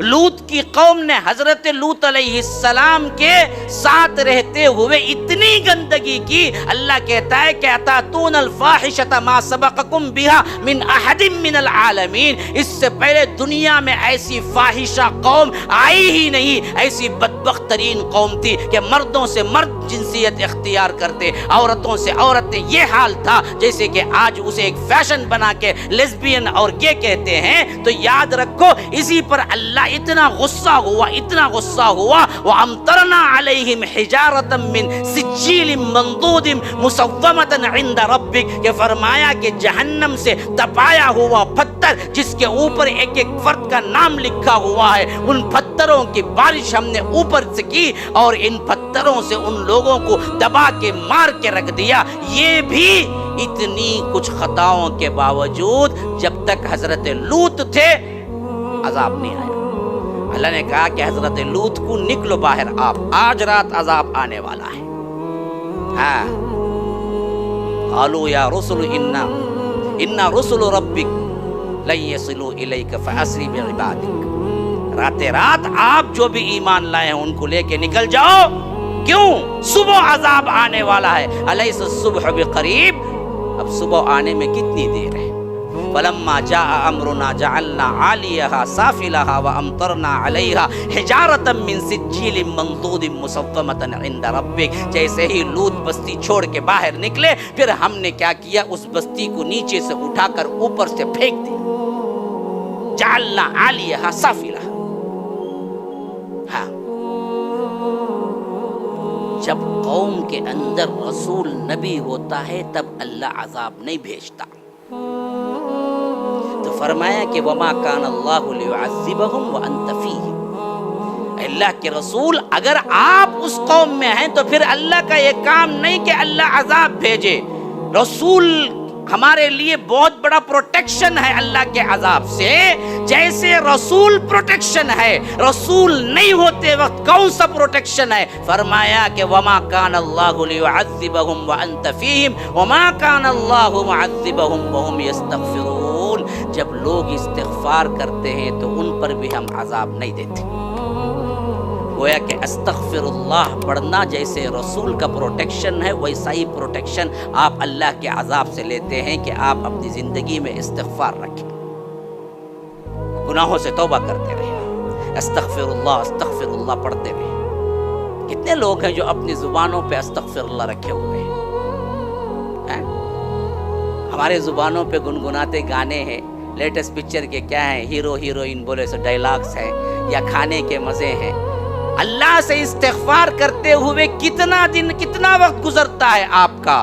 لوط کی قوم نے حضرت لوط علیہ السلام کے ساتھ رہتے ہوئے اتنی گندگی کی، اللہ کہتا ہے کہ اتاتون الفاحشۃ ما سبقکم بها من احد من العالمین، اس سے پہلے دنیا میں ایسی فاحشہ قوم آئی ہی نہیں، ایسی بدبخت ترین قوم تھی کہ مردوں سے مرد جنسیت اختیار کرتے، عورتوں سے عورتیں، یہ حال تھا جیسے کہ آج اسے ایک فیشن بنا کے لیسبین اور گے کہتے ہیں۔ تو یاد رکھو اسی پر اللہ اتنا غصہ ہوا، اتنا غصہ ہوا، وَأَمْطَرْنَا عَلَيْهِمْ حِجَارَةً مِّن سِجِّيلٍ مَّنضُودٍ مُّصَوَّمَةً عِندَ رَبِّكَ، کہ فرمایا کہ جہنم سے تپایا ہوا پتھر جس کے اوپر ایک ایک فرد کا نام لکھا ہوا ہے، ان پتھروں کی بارش ہم نے اوپر سے کی اور ان پتھروں سے ان لوگوں کو دبا کے مار کے رکھ دیا۔ یہ بھی اتنی کچھ خطاؤں کے باوجود جب تک حضرت لوط تھے عذاب نہیں آیا۔ اللہ نے کہا کہ حضرت لوط کو نکلو باہر، آپ آج رات عذاب آنے والا ہے۔ ہاں، قالوا یا رسل انا رسل ربک لن يصلوا الیک فاسری بعبادک، رات رات آپ جو بھی ایمان لائے ہیں ان کو لے کے نکل جاؤ، کیوں؟ صبح عذاب آنے والا ہے۔ الیس الصبح بقریب، اب صبح آنے میں کتنی دیر ہے؟ فلما جاء امرنا جعلنا عالیہا سافلہا وامطرنا علیہا حجارۃ من سجیل منضود مصومۃ عند ربک، جیسے ہی لوط بستی چھوڑ کے باہر نکلے پھر ہم نے کیا کیا، اس بستی کو نیچے سے اٹھا کر اوپر سے پھینک دیا، جعلنا عالیہا سافلہا۔ ہاں، جب قوم کے اندر رسول نبی ہوتا ہے تب اللہ عذاب نہیں بھیجتا۔ تو فرمایا کہ وما کان اللہ لیعذبہم وانت فیہم، اللہ کے رسول اگر آپ اس قوم میں ہیں تو پھر اللہ کا یہ کام نہیں کہ اللہ عذاب بھیجے۔ رسول ہمارے لیے بہت بڑا پروٹیکشن ہے اللہ کے عذاب سے، جیسے رسول پروٹیکشن ہے، رسول نہیں ہوتے وقت کون سا پروٹیکشن ہے؟ فرمایا کہ وما کان اللہ لیعذبہم وانت فیہم وما کان اللہ معذبہم وہم یستغفرون، جب لوگ استغفار کرتے ہیں تو ان پر بھی ہم عذاب نہیں دیتے۔ گویا کہ استغفر اللہ پڑھنا جیسے رسول کا پروٹیکشن ہے، ویسا ہی پروٹیکشن آپ اللہ کے عذاب سے لیتے ہیں کہ آپ اپنی زندگی میں استغفار رکھیں، گناہوں سے توبہ کرتے رہیں، استغفر اللہ پڑھتے رہیں۔ کتنے لوگ ہیں جو اپنی زبانوں پہ استغفر اللہ رکھے ہوئے ہیں؟ ہمارے زبانوں پہ گنگناتے گانے ہیں، لیٹسٹ پکچر کے کیا ہیں، ہیرو ہیروئن بولے سو ڈائلاگس ہیں یا کھانے کے مزے ہیں۔ اللہ سے استغفار کرتے ہوئے کتنا دن کتنا وقت گزرتا ہے آپ کا؟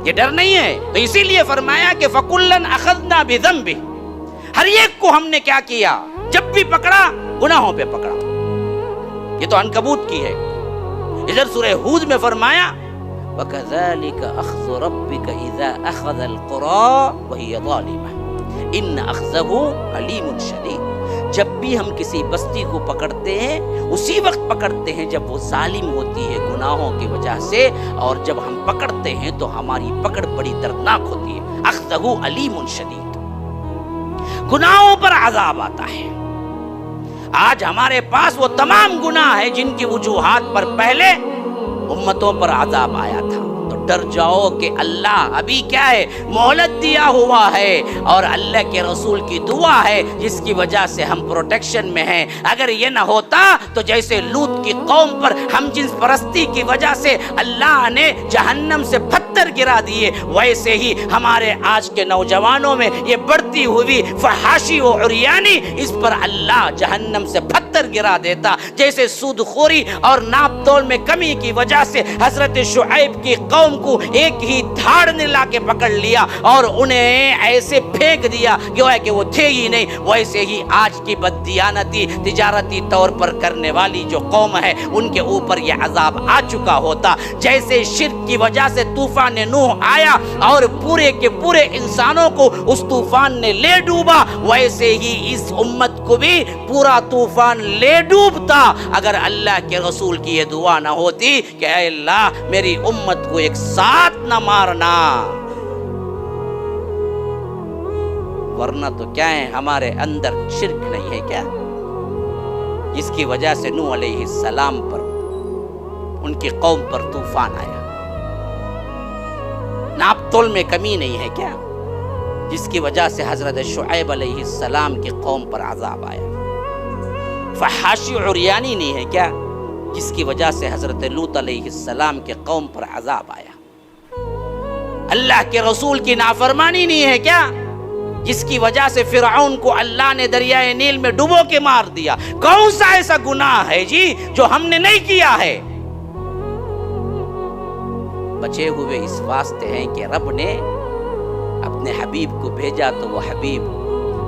یہ ڈر نہیں ہے؟ تو اسی لیے فرمایا کہ فَكُلًّا أَخَذْنَا بِذَنبِهِ، ہر ایک کو ہم نے کیا کیا؟ جب بھی پکڑا گناہوں پہ پکڑا۔ یہ تو عنکبوت کی ہے۔ ادھر سورہ ہود میں فرمایا وَكَذَلِكَ أَخْذُ رَبِّكَ إِذَا أَخَذَ الْقُرَىٰ وَهِيَ ظَالِمَةٌ إِنَّ أَخْذَهُ أَلِيمٌ شَدِيدٌ، جب بھی ہم کسی بستی کو پکڑتے ہیں اسی وقت پکڑتے ہیں جب وہ ظالم ہوتی ہے گناہوں کی وجہ سے، اور جب ہم پکڑتے ہیں تو ہماری پکڑ بڑی دردناک ہوتی ہے۔ اخذہ علیم شدید، گناہوں پر عذاب آتا ہے۔ آج ہمارے پاس وہ تمام گناہ ہیں جن کی وجوہات پر پہلے امتوں پر عذاب آیا تھا۔ تو ڈر جاؤ کہ اللہ ابھی کیا ہے، مہلت دیا ہوا ہے، اور اللہ کے رسول کی دعا ہے جس کی وجہ سے ہم پروٹیکشن میں ہیں۔ اگر یہ نہ ہوتا تو جیسے لوط کی قوم پر ہم جنس پرستی کی وجہ سے اللہ نے جہنم سے پتھر گرا دیے، ویسے ہی ہمارے آج کے نوجوانوں میں یہ بڑھتی ہوئی فحاشی و عریانی، اس پر اللہ جہنم سے پتھر گرا دیتا۔ جیسے سود خوری اور ناپ تول میں کمی کی وجہ سے حضرت شعیب کی قوم کو ایک ہی دھاڑ نے لا کے پکڑ لیا اور انہیں ایسے پھینک دیا گویا کہ وہ تھے ہی نہیں، ویسے ہی آج کی بددیانتی تجارتی طور پر کرنے والی جو قوم ہے ان کے اوپر یہ عذاب آ چکا ہوتا۔ جیسے شرک کی وجہ سے طوفان نوح آیا اور پورے کے پورے انسانوں کو اس طوفان نے لے ڈوبا، ویسے ہی اس امت کو بھی پورا طوفان لے ڈوبتا اگر اللہ کے رسول کی یہ دعا نہ ہوتی کہ اے اللہ میری امت کو ایک ساتھ نہ مارنا۔ ورنہ تو کیا ہے ہمارے اندر شرک نہیں ہے کیا، جس کی وجہ سے نوح علیہ السلام پر ان کی قوم پر طوفان آیا؟ ناپ تول میں کمی نہیں ہے کیا، جس کی وجہ سے حضرت شعیب علیہ السلام کی قوم پر عذاب آیا؟ فحاشی عریانی نہیں ہے کیا، جس کی وجہ سے حضرت لوط علیہ السلام کے قوم پر عذاب آیا؟ اللہ کے رسول کی نافرمانی نہیں ہے کیا، جس کی وجہ سے فرعون کو اللہ نے دریائے نیل میں ڈبو کے مار دیا؟ کون سا ایسا گناہ ہے جی جو ہم نے نہیں کیا ہے؟ بچے ہوئے اس واسطے ہیں کہ رب نے اپنے حبیب کو بھیجا تو وہ حبیب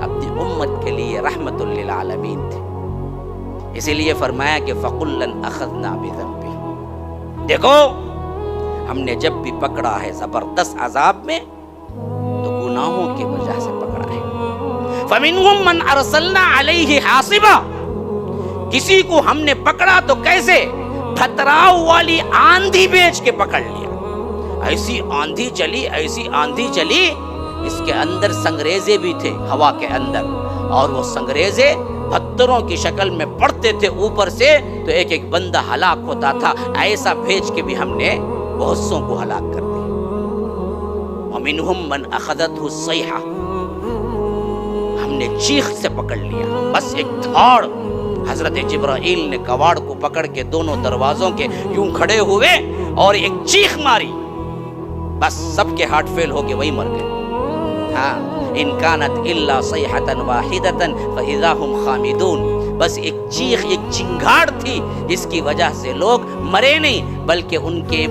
اپنی امت کے لیے رحمت للعالمین تھے، اسی لیے فرمایا کہ فَقُلًّا أَخَذْنَا بِذَنبِهِ، دیکھو ہم نے جب بھی پکڑا ہے زبردست عذاب میں تو گناہوں کی وجہ سے پکڑا ہے۔ فَمِنْهُمْ مَنْ أَرْسَلْنَا عَلَيْهِ حَاصِبًا، کسی کو ہم نے پکڑا تو کیسے؟ پھتراؤ والی آندھی بیچ کے پکڑ لیا، ایسی آندھی چلی اس کے اندر سنگریزے بھی تھے ہوا کے اندر، اور وہ سنگریزے پتھروں کی شکل میں پڑتے تھے اوپر سے تو ایک ایک بندہ ہلاک ہوتا تھا، ایسا بھیج کے بھی ہم نے بہت سوں کو ہلاک کر دیا۔ وَمِنْهُمْ مَنْ أَخَذَتْهُ الصَّيْحَةُ، ہم نے چیخ سے پکڑ لیا، بس ایک دھاڑ، حضرت جبرائیل نے کواڑ کو پکڑ کے دونوں دروازوں کے یوں کھڑے ہوئے اور ایک چیخ ماری، بس سب کے ہارٹ فیل ہو کے وہی مر گئے۔ ہاں، ان کانت الا صیحۃ واحدۃ فاذا هم خامدون، بس ایک چیخ، ایک چنگھاڑ تھی جس کی وجہ سے لوگ مرے نہیں، بلکہ ان کے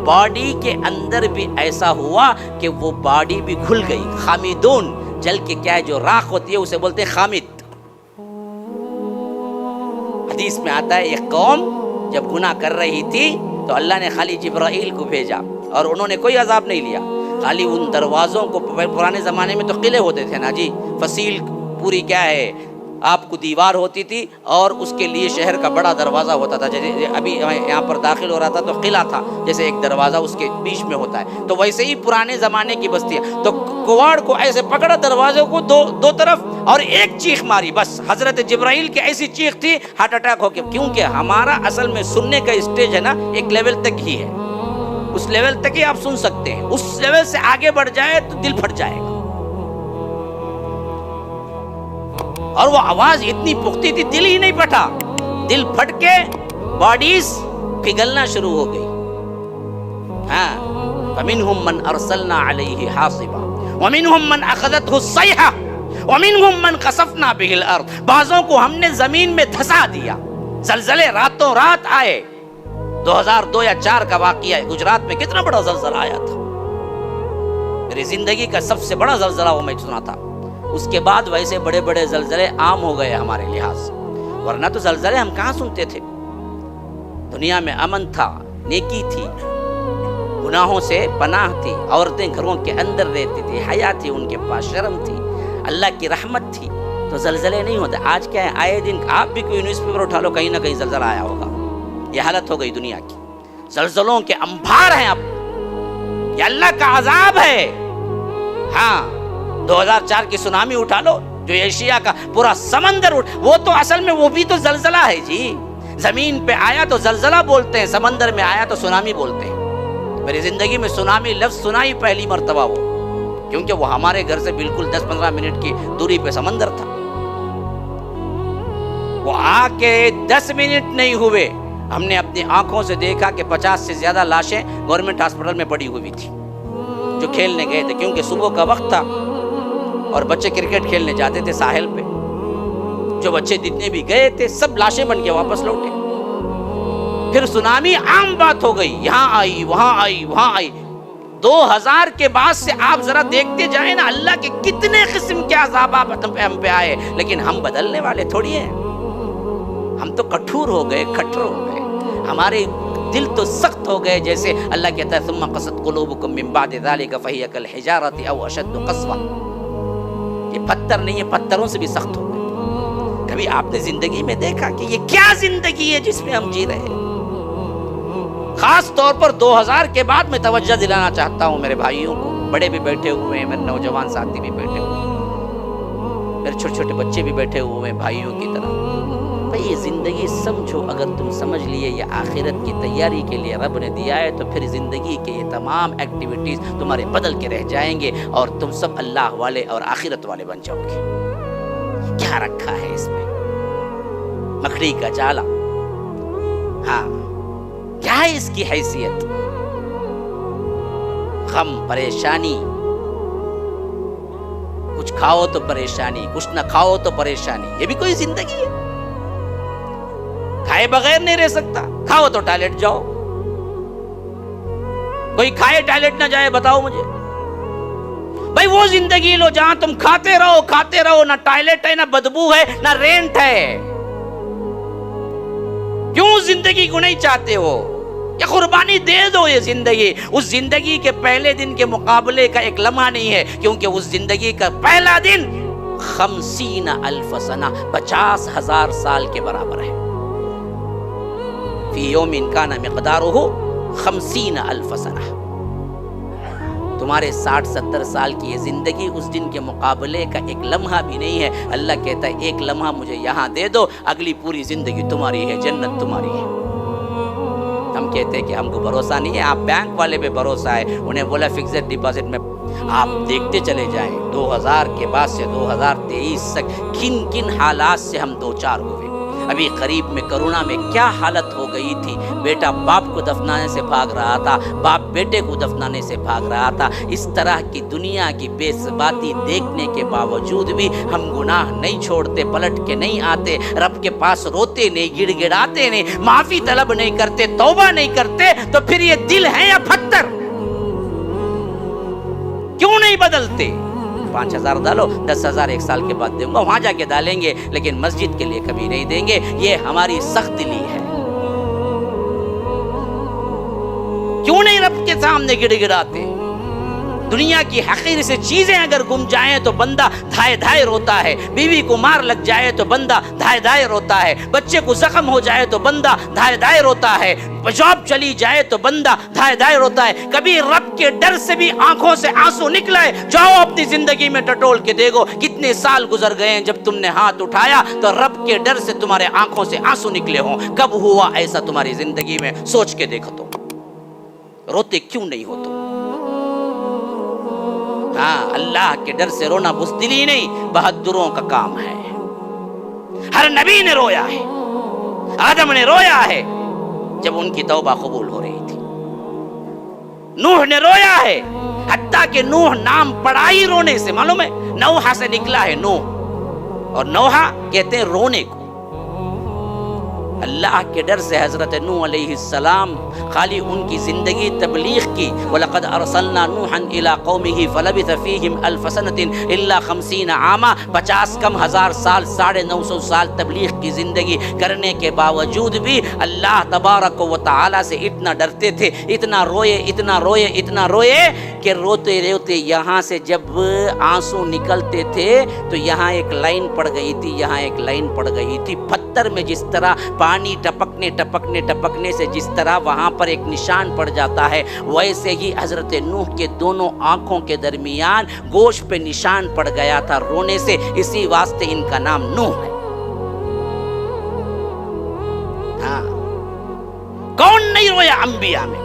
باڈی کے اندر بھی ایسا ہوا کہ وہ باڈی بھی گھل گئی۔ خامدون، جل کے کیا ہے جو راکھ ہوتی ہے اسے بولتے ہیں خامد۔ حدیث میں آتا ہے یہ قوم جب گناہ کر رہی تھی تو اللہ نے خالی جبرائیل کو بھیجا اور انہوں نے کوئی عذاب نہیں لیا، خالی ان دروازوں کو، پرانے زمانے میں تو قلعے ہوتے تھے نا جی، فصیل پوری کیا ہے آپ کو دیوار ہوتی تھی اور اس کے لیے شہر کا بڑا دروازہ ہوتا تھا، جیسے ابھی یہاں پر داخل ہو رہا تھا تو قلعہ تھا، جیسے ایک دروازہ اس کے بیچ میں ہوتا ہے، تو ویسے ہی پرانے زمانے کی بستیاں، تو کواڑ کو ایسے پکڑا دروازوں کو دو طرف اور ایک چیخ ماری، بس حضرت جبرائیل کی ایسی چیخ تھی ہارٹ اٹیک ہو کے، کیونکہ ہمارا اصل میں سننے کا اسٹیج ہے نا ایک لیول تک ہی ہے، اس لیول تک ہی آپ سن سکتے ہیں، اس لیول سے آگے بڑھ جائے تو دل پھٹ جائے گا، اور وہ آواز اتنی پختی تھی دل ہی نہیں پھٹا، دل پھٹ کے باڈیز پگھلنا شروع ہو گئی۔ ہاں، فَمِنْهُمْ مَنْ أَرْسَلْنَا عَلَيْهِ حَاصِبًا وَمِنْهُمْ مَنْ أَخَذَتْهُ الصَّيْحَةُ وَمِنْهُمْ مَنْ خَسَفْنَا بِهِ الْأَرْضَ، بعضوں کو ہم نے زمین میں دھسا دیا، زلزلے راتوں رات آئے۔ 2002 یا 4 کا واقعہ ہے، گجرات میں کتنا بڑا زلزلہ آیا تھا، میری زندگی کا سب سے بڑا زلزلہ وہ میں سنا تھا۔ اس کے بعد ویسے بڑے بڑے زلزلے عام ہو گئے ہمارے لحاظ سے، ورنہ تو زلزلے ہم کہاں سنتے تھے۔ دنیا میں امن تھا، نیکی تھی، گناہوں سے پناہ تھی، عورتیں گھروں کے اندر رہتی تھی، حیا تھی ان کے پاس، شرم تھی، اللہ کی رحمت تھی، تو زلزلے نہیں ہوتے۔ آج کیا ہے، آئے دن آپ بھی کوئی نیوز پیپر اٹھا لو کہیں نہ کہیں زلزلہ آیا ہوگا۔ یہ حالت ہو گئی دنیا کی، زلزلوں کے انبار ہیں اب، یہ اللہ کا عذاب ہے۔ ہاں، 2004 کی سونامی اٹھا لو، جو ایشیا کا پورا سمندر وہ تو اصل میں وہ بھی تو زلزلہ ہے جی، زمین پہ آیا تو زلزلہ بولتے ہیں، سمندر میں آیا تو سونامی بولتے ہیں۔ میری زندگی میں سونامی لفظ سنا ہی پہلی مرتبہ وہ، کیونکہ وہ ہمارے گھر سے بالکل 10-15 منٹ کی دوری پہ سمندر تھا، وہ آ کے 10 منٹ نہیں ہوئے ہم نے اپنی آنکھوں سے دیکھا کہ 50 سے زیادہ لاشیں گورنمنٹ ہاسپٹل میں پڑی ہوئی تھی، جو کھیلنے گئے تھے، کیونکہ صبح کا وقت تھا اور بچے کرکٹ کھیلنے جاتے تھے ساحل پہ، جو بچے جتنے بھی گئے تھے سب لاشیں بن کے واپس لوٹے۔ پھر سونامی عام بات ہو گئی، یہاں آئی وہاں آئی وہاں آئی۔ 2000 کے بعد سے آپ ذرا دیکھتے جائیں نا، اللہ کے کتنے قسم کے عذابات ہم پہ آئے، لیکن ہم بدلنے والے تھوڑی ہیں، ہم تو کٹھور ہو گئے، کھٹر ہو گئے، ہمارے دل تو سخت ہو گئے، جیسے اللہ کہتا ہے ثم قست قلوبکم من بعد ذلک فہی کالحجارۃ او اشد قسوۃ، یہ پتھر نہیں ہے، پتھروں سے بھی سخت ہو گئے۔ کبھی آپ نے زندگی میں دیکھا کہ یہ کیا زندگی ہے جس میں ہم جی رہے ہیں؟ خاص طور پر 2000 کے بعد میں توجہ دلانا چاہتا ہوں میرے بھائیوں کو، بڑے بھی بیٹھے ہوئے ہیں، میرے نوجوان ساتھی بھی بیٹھے ہوئے ہیں، میرے چھوٹے چھوٹے بچے بھی بیٹھے ہوئے ہیں بھائیوں کی طرح. بھائی یہ زندگی سمجھو، اگر تم سمجھ لیے یہ آخرت کی تیاری کے لیے رب نے دیا ہے، تو پھر زندگی کے یہ تمام ایکٹیویٹیز تمہارے بدل کے رہ جائیں گے اور تم سب اللہ والے اور آخرت والے بن جاؤ گے. کیا رکھا ہے اس میں؟ مکڑی کا جالا. ہاں، کیا ہے اس کی حیثیت؟ غم، پریشانی. کچھ کھاؤ تو پریشانی، کچھ نہ کھاؤ تو پریشانی. یہ بھی کوئی زندگی ہے؟ کھائے بغیر نہیں رہ سکتا، کھاؤ تو ٹوائلٹ جاؤ. کوئی کھائے ٹوائلٹ نہ جائے؟ بتاؤ مجھے. بھائی وہ زندگی لو جہاں تم کھاتے رہو، نہ ٹوائلٹ ہے، نہ بدبو ہے، نہ رینٹ ہے. کیوں زندگی کو نہیں چاہتے ہو؟ یا قربانی دے دو یہ زندگی. اس زندگی کے پہلے دن کے مقابلے کا ایک لمحہ نہیں ہے، کیونکہ اس زندگی کا پہلا دن 50,000 سنہ 50,000 سال کے برابر ہے. فی یوم کان مقدارہ 50,000 سنہ. تمہارے 60-70 سال کی یہ زندگی اس دن کے مقابلے کا ایک لمحہ بھی نہیں ہے. اللہ کہتا ہے ایک لمحہ مجھے یہاں دے دو، اگلی پوری زندگی تمہاری ہے، جنت تمہاری ہے. ہم کہتے ہیں کہ ہم کو بھروسہ نہیں ہے. آپ بینک والے پہ بھروسہ ہے، انہیں بولا فکسڈ ڈپازٹ میں آپ دیکھتے چلے جائیں 2000 کے بعد سے 2023 تک کن کن حالات سے ہم دو چار ہوئے. ابھی قریب میں کرونا میں کیا حالت ہو گئی تھی. بیٹا باپ کو دفنانے سے بھاگ رہا تھا، باپ بیٹے کو دفنانے سے بھاگ رہا تھا. اس طرح کی دنیا کی بے ثباتی دیکھنے کے باوجود بھی ہم گناہ نہیں چھوڑتے، پلٹ کے نہیں آتے، رب کے پاس روتے نہیں، گڑ گڑاتے نہیں، معافی طلب نہیں کرتے، توبہ نہیں کرتے. تو پھر یہ دل ہے یا پتھر؟ کیوں نہیں بدلتے؟ 5,000 ڈالو، 10,000 ایک سال کے بعد دیں گا، وہاں جا کے ڈالیں گے، لیکن مسجد کے لیے کبھی نہیں دیں گے. یہ ہماری سخت دلی ہے. کیوں نہیں رب کے سامنے گڑ گڑاتے؟ دنیا کی حقیر سے چیزیں اگر گم جائیں تو بندہ دھائے دھائے روتا ہے. بیوی کو مار لگ جائے تو بندہ دھائے دھائے روتا ہے. بچے کو زخم ہو جائے تو بندہ دھائے دھائے روتا ہے. جاب چلی جائے تو بندہ دھائے دھائے روتا ہے. کبھی رب کے ڈر سے بھی آنکھوں سے آنسو نکلا ہے؟ جاؤ اپنی زندگی میں ٹٹول کے دیکھو کتنے سال گزر گئے ہیں جب تم نے ہاتھ اٹھایا تو رب کے ڈر سے تمہارے آنکھوں سے آنسو نکلے ہوں. کب ہوا ایسا تمہاری زندگی میں؟ سوچ کے دیکھو تو. روتے کیوں نہیں ہو تم؟ ہاں، اللہ کے ڈر سے رونا بزدلی نہیں، بہادروں کا کام ہے. ہر نبی نے رویا ہے. آدم نے رویا ہے جب ان کی توبہ قبول ہو رہی تھی. نوح نے رویا ہے، حتیٰ کہ نوح نام پڑا ہی رونے سے. معلوم ہے نوحہ سے نکلا ہے نوح، اور نوحہ کہتے ہیں رونے کو. اللہ کے ڈر سے حضرت نوح علیہ السلام خالی ان کی زندگی تبلیغ کی. وَلَقَدْ أَرْسَلْنَا نُوحًا إِلَىٰ قَوْمِهِ فَلَبِثَ فِيهِمْ أَلْفَ سَنَةٍ إِلَّا 50 عاما. 50 کم ہزار سال، 950 سال تبلیغ کی زندگی کرنے کے باوجود بھی اللہ تبارک و تعالی سے اتنا ڈرتے تھے، اتنا روئے اتنا روئے اتنا روئے کہ روتے روتے یہاں سے جب آنسو نکلتے تھے تو یہاں ایک لائن پڑ گئی تھی، یہاں ایک لائن پڑ گئی تھی. پتھر میں جس طرح پانی ٹپکنے ٹپکنے ٹپکنے سے جس طرح وہاں پر ایک نشان پڑ جاتا ہے، ویسے ہی حضرت نوح کے دونوں آنکھوں کے درمیان گوشت پہ نشان پڑ گیا تھا رونے سے. اسی واسطے ان کا نام نوح ہے. ہاں، کون نہیں رویا انبیاء میں؟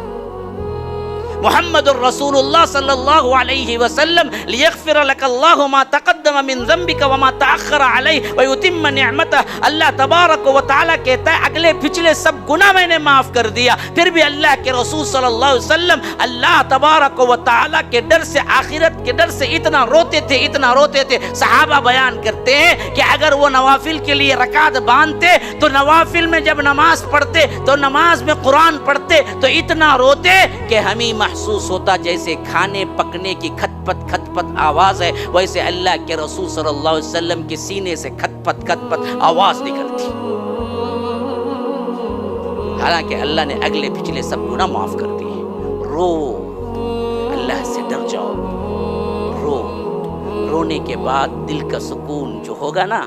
محمد الرسول اللہ صلی اللہ علیہ وسلم لیغفر لک اللہ ما تقدم من ذنبک وما تأخر علیہ ویتم نعمتہ. اللہ تبارک و تعالیٰ کہتا ہے اگلے پچھلے سب گناہ میں نے معاف کر دیا. پھر بھی اللہ کے رسول صلی اللہ علیہ وسلم اللہ تبارک و تعالیٰ کے ڈر سے، آخرت کے ڈر سے اتنا روتے تھے اتنا روتے تھے. صحابہ بیان کرتے ہیں کہ اگر وہ نوافل کے لیے رکعت باندھتے تو نوافل میں جب نماز پڑھتے تو نماز میں قرآن پڑھتے تو اتنا روتے کہ ہمیں محسوس ہوتا جیسے کھانے پکنے کی کھٹ پٹ آواز ہے، ویسے اللہ کے رسول صلی اللہ علیہ وسلم کے سینے سے کھٹ پٹ آواز نکلتی. حالانکہ اللہ نے اگلے پچھلے سب گناہ معاف کر دیے. رو، اللہ سے ڈر جاؤ. رو، رونے کے بعد دل کا سکون جو ہوگا نا،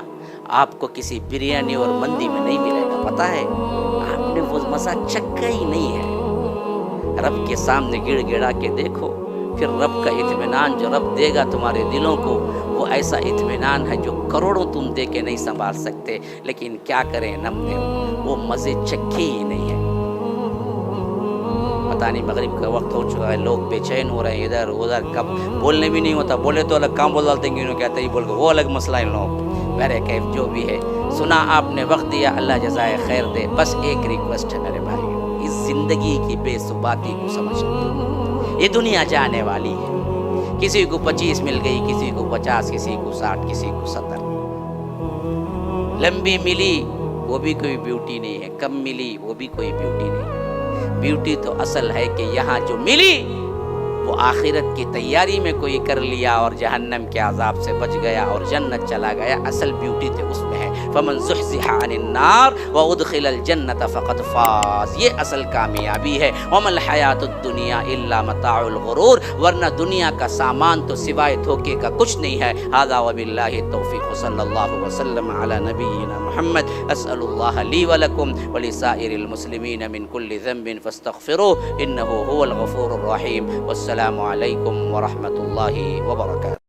آپ کو کسی بریانی اور مندی میں نہیں ملے گا. پتہ ہے آپ نے وہ مزہ چکھا ہی نہیں ہے. رب کے سامنے گڑ گڑا کے دیکھو، پھر رب کا اطمینان جو رب دے گا تمہارے دلوں کو، وہ ایسا اطمینان ہے جو کروڑوں تم دے کے نہیں سنبھال سکتے. لیکن کیا کریں، ہم نے وہ مزے چکھے ہی نہیں ہیں. پتہ نہیں مغرب کا وقت ہو چکا ہے، لوگ بے چین ہو رہے ہیں ادھر ادھر، کب بولنے بھی نہیں ہوتا، بولے تو الگ کام بول ڈالتے ہیں، انہوں کہتے ہی بول کے وہ الگ مسئلہ ہے. لوگ میرے کیف جو بھی ہے سنا آپ نے، وقت دیا، اللہ جزائے خیر دے. بس ایک ریکویسٹ ہے میرے بھائی، اس زندگی کی بے ثباتی کو سمجھنا. یہ دنیا جانے والی ہے، کسی کو 25 مل گئی، کسی کو 50، کسی کو 60، کسی کو 70. لمبی ملی وہ بھی کوئی بیوٹی نہیں ہے، کم ملی وہ بھی کوئی بیوٹی نہیں ہے. بیوٹی تو اصل ہے کہ یہاں جو ملی وہ آخرت کی تیاری میں کوئی کر لیا اور جہنم کے عذاب سے بچ گیا اور جنت چلا گیا. اصل بیوٹی تو اس میں ہے. فمن زحزح عن النار وادخل الجنت فقد فاز، یہ اصل کامیابی ہے. وما الحیات الدنیا الا متاع الغرور، ورنہ دنیا کا سامان تو سوائے دھوکے کا کچھ نہیں ہے. ھذا وباللہ التوفیق، صلی اللہ وسلم علی نبینا محمد. اسأل اللہ لی ولکم ولسائر المسلمین من کل ذنب فاستغفروه انه هو الغفور الرحیم. والسلام علیکم ورحمۃ اللہ وبرکاتہ.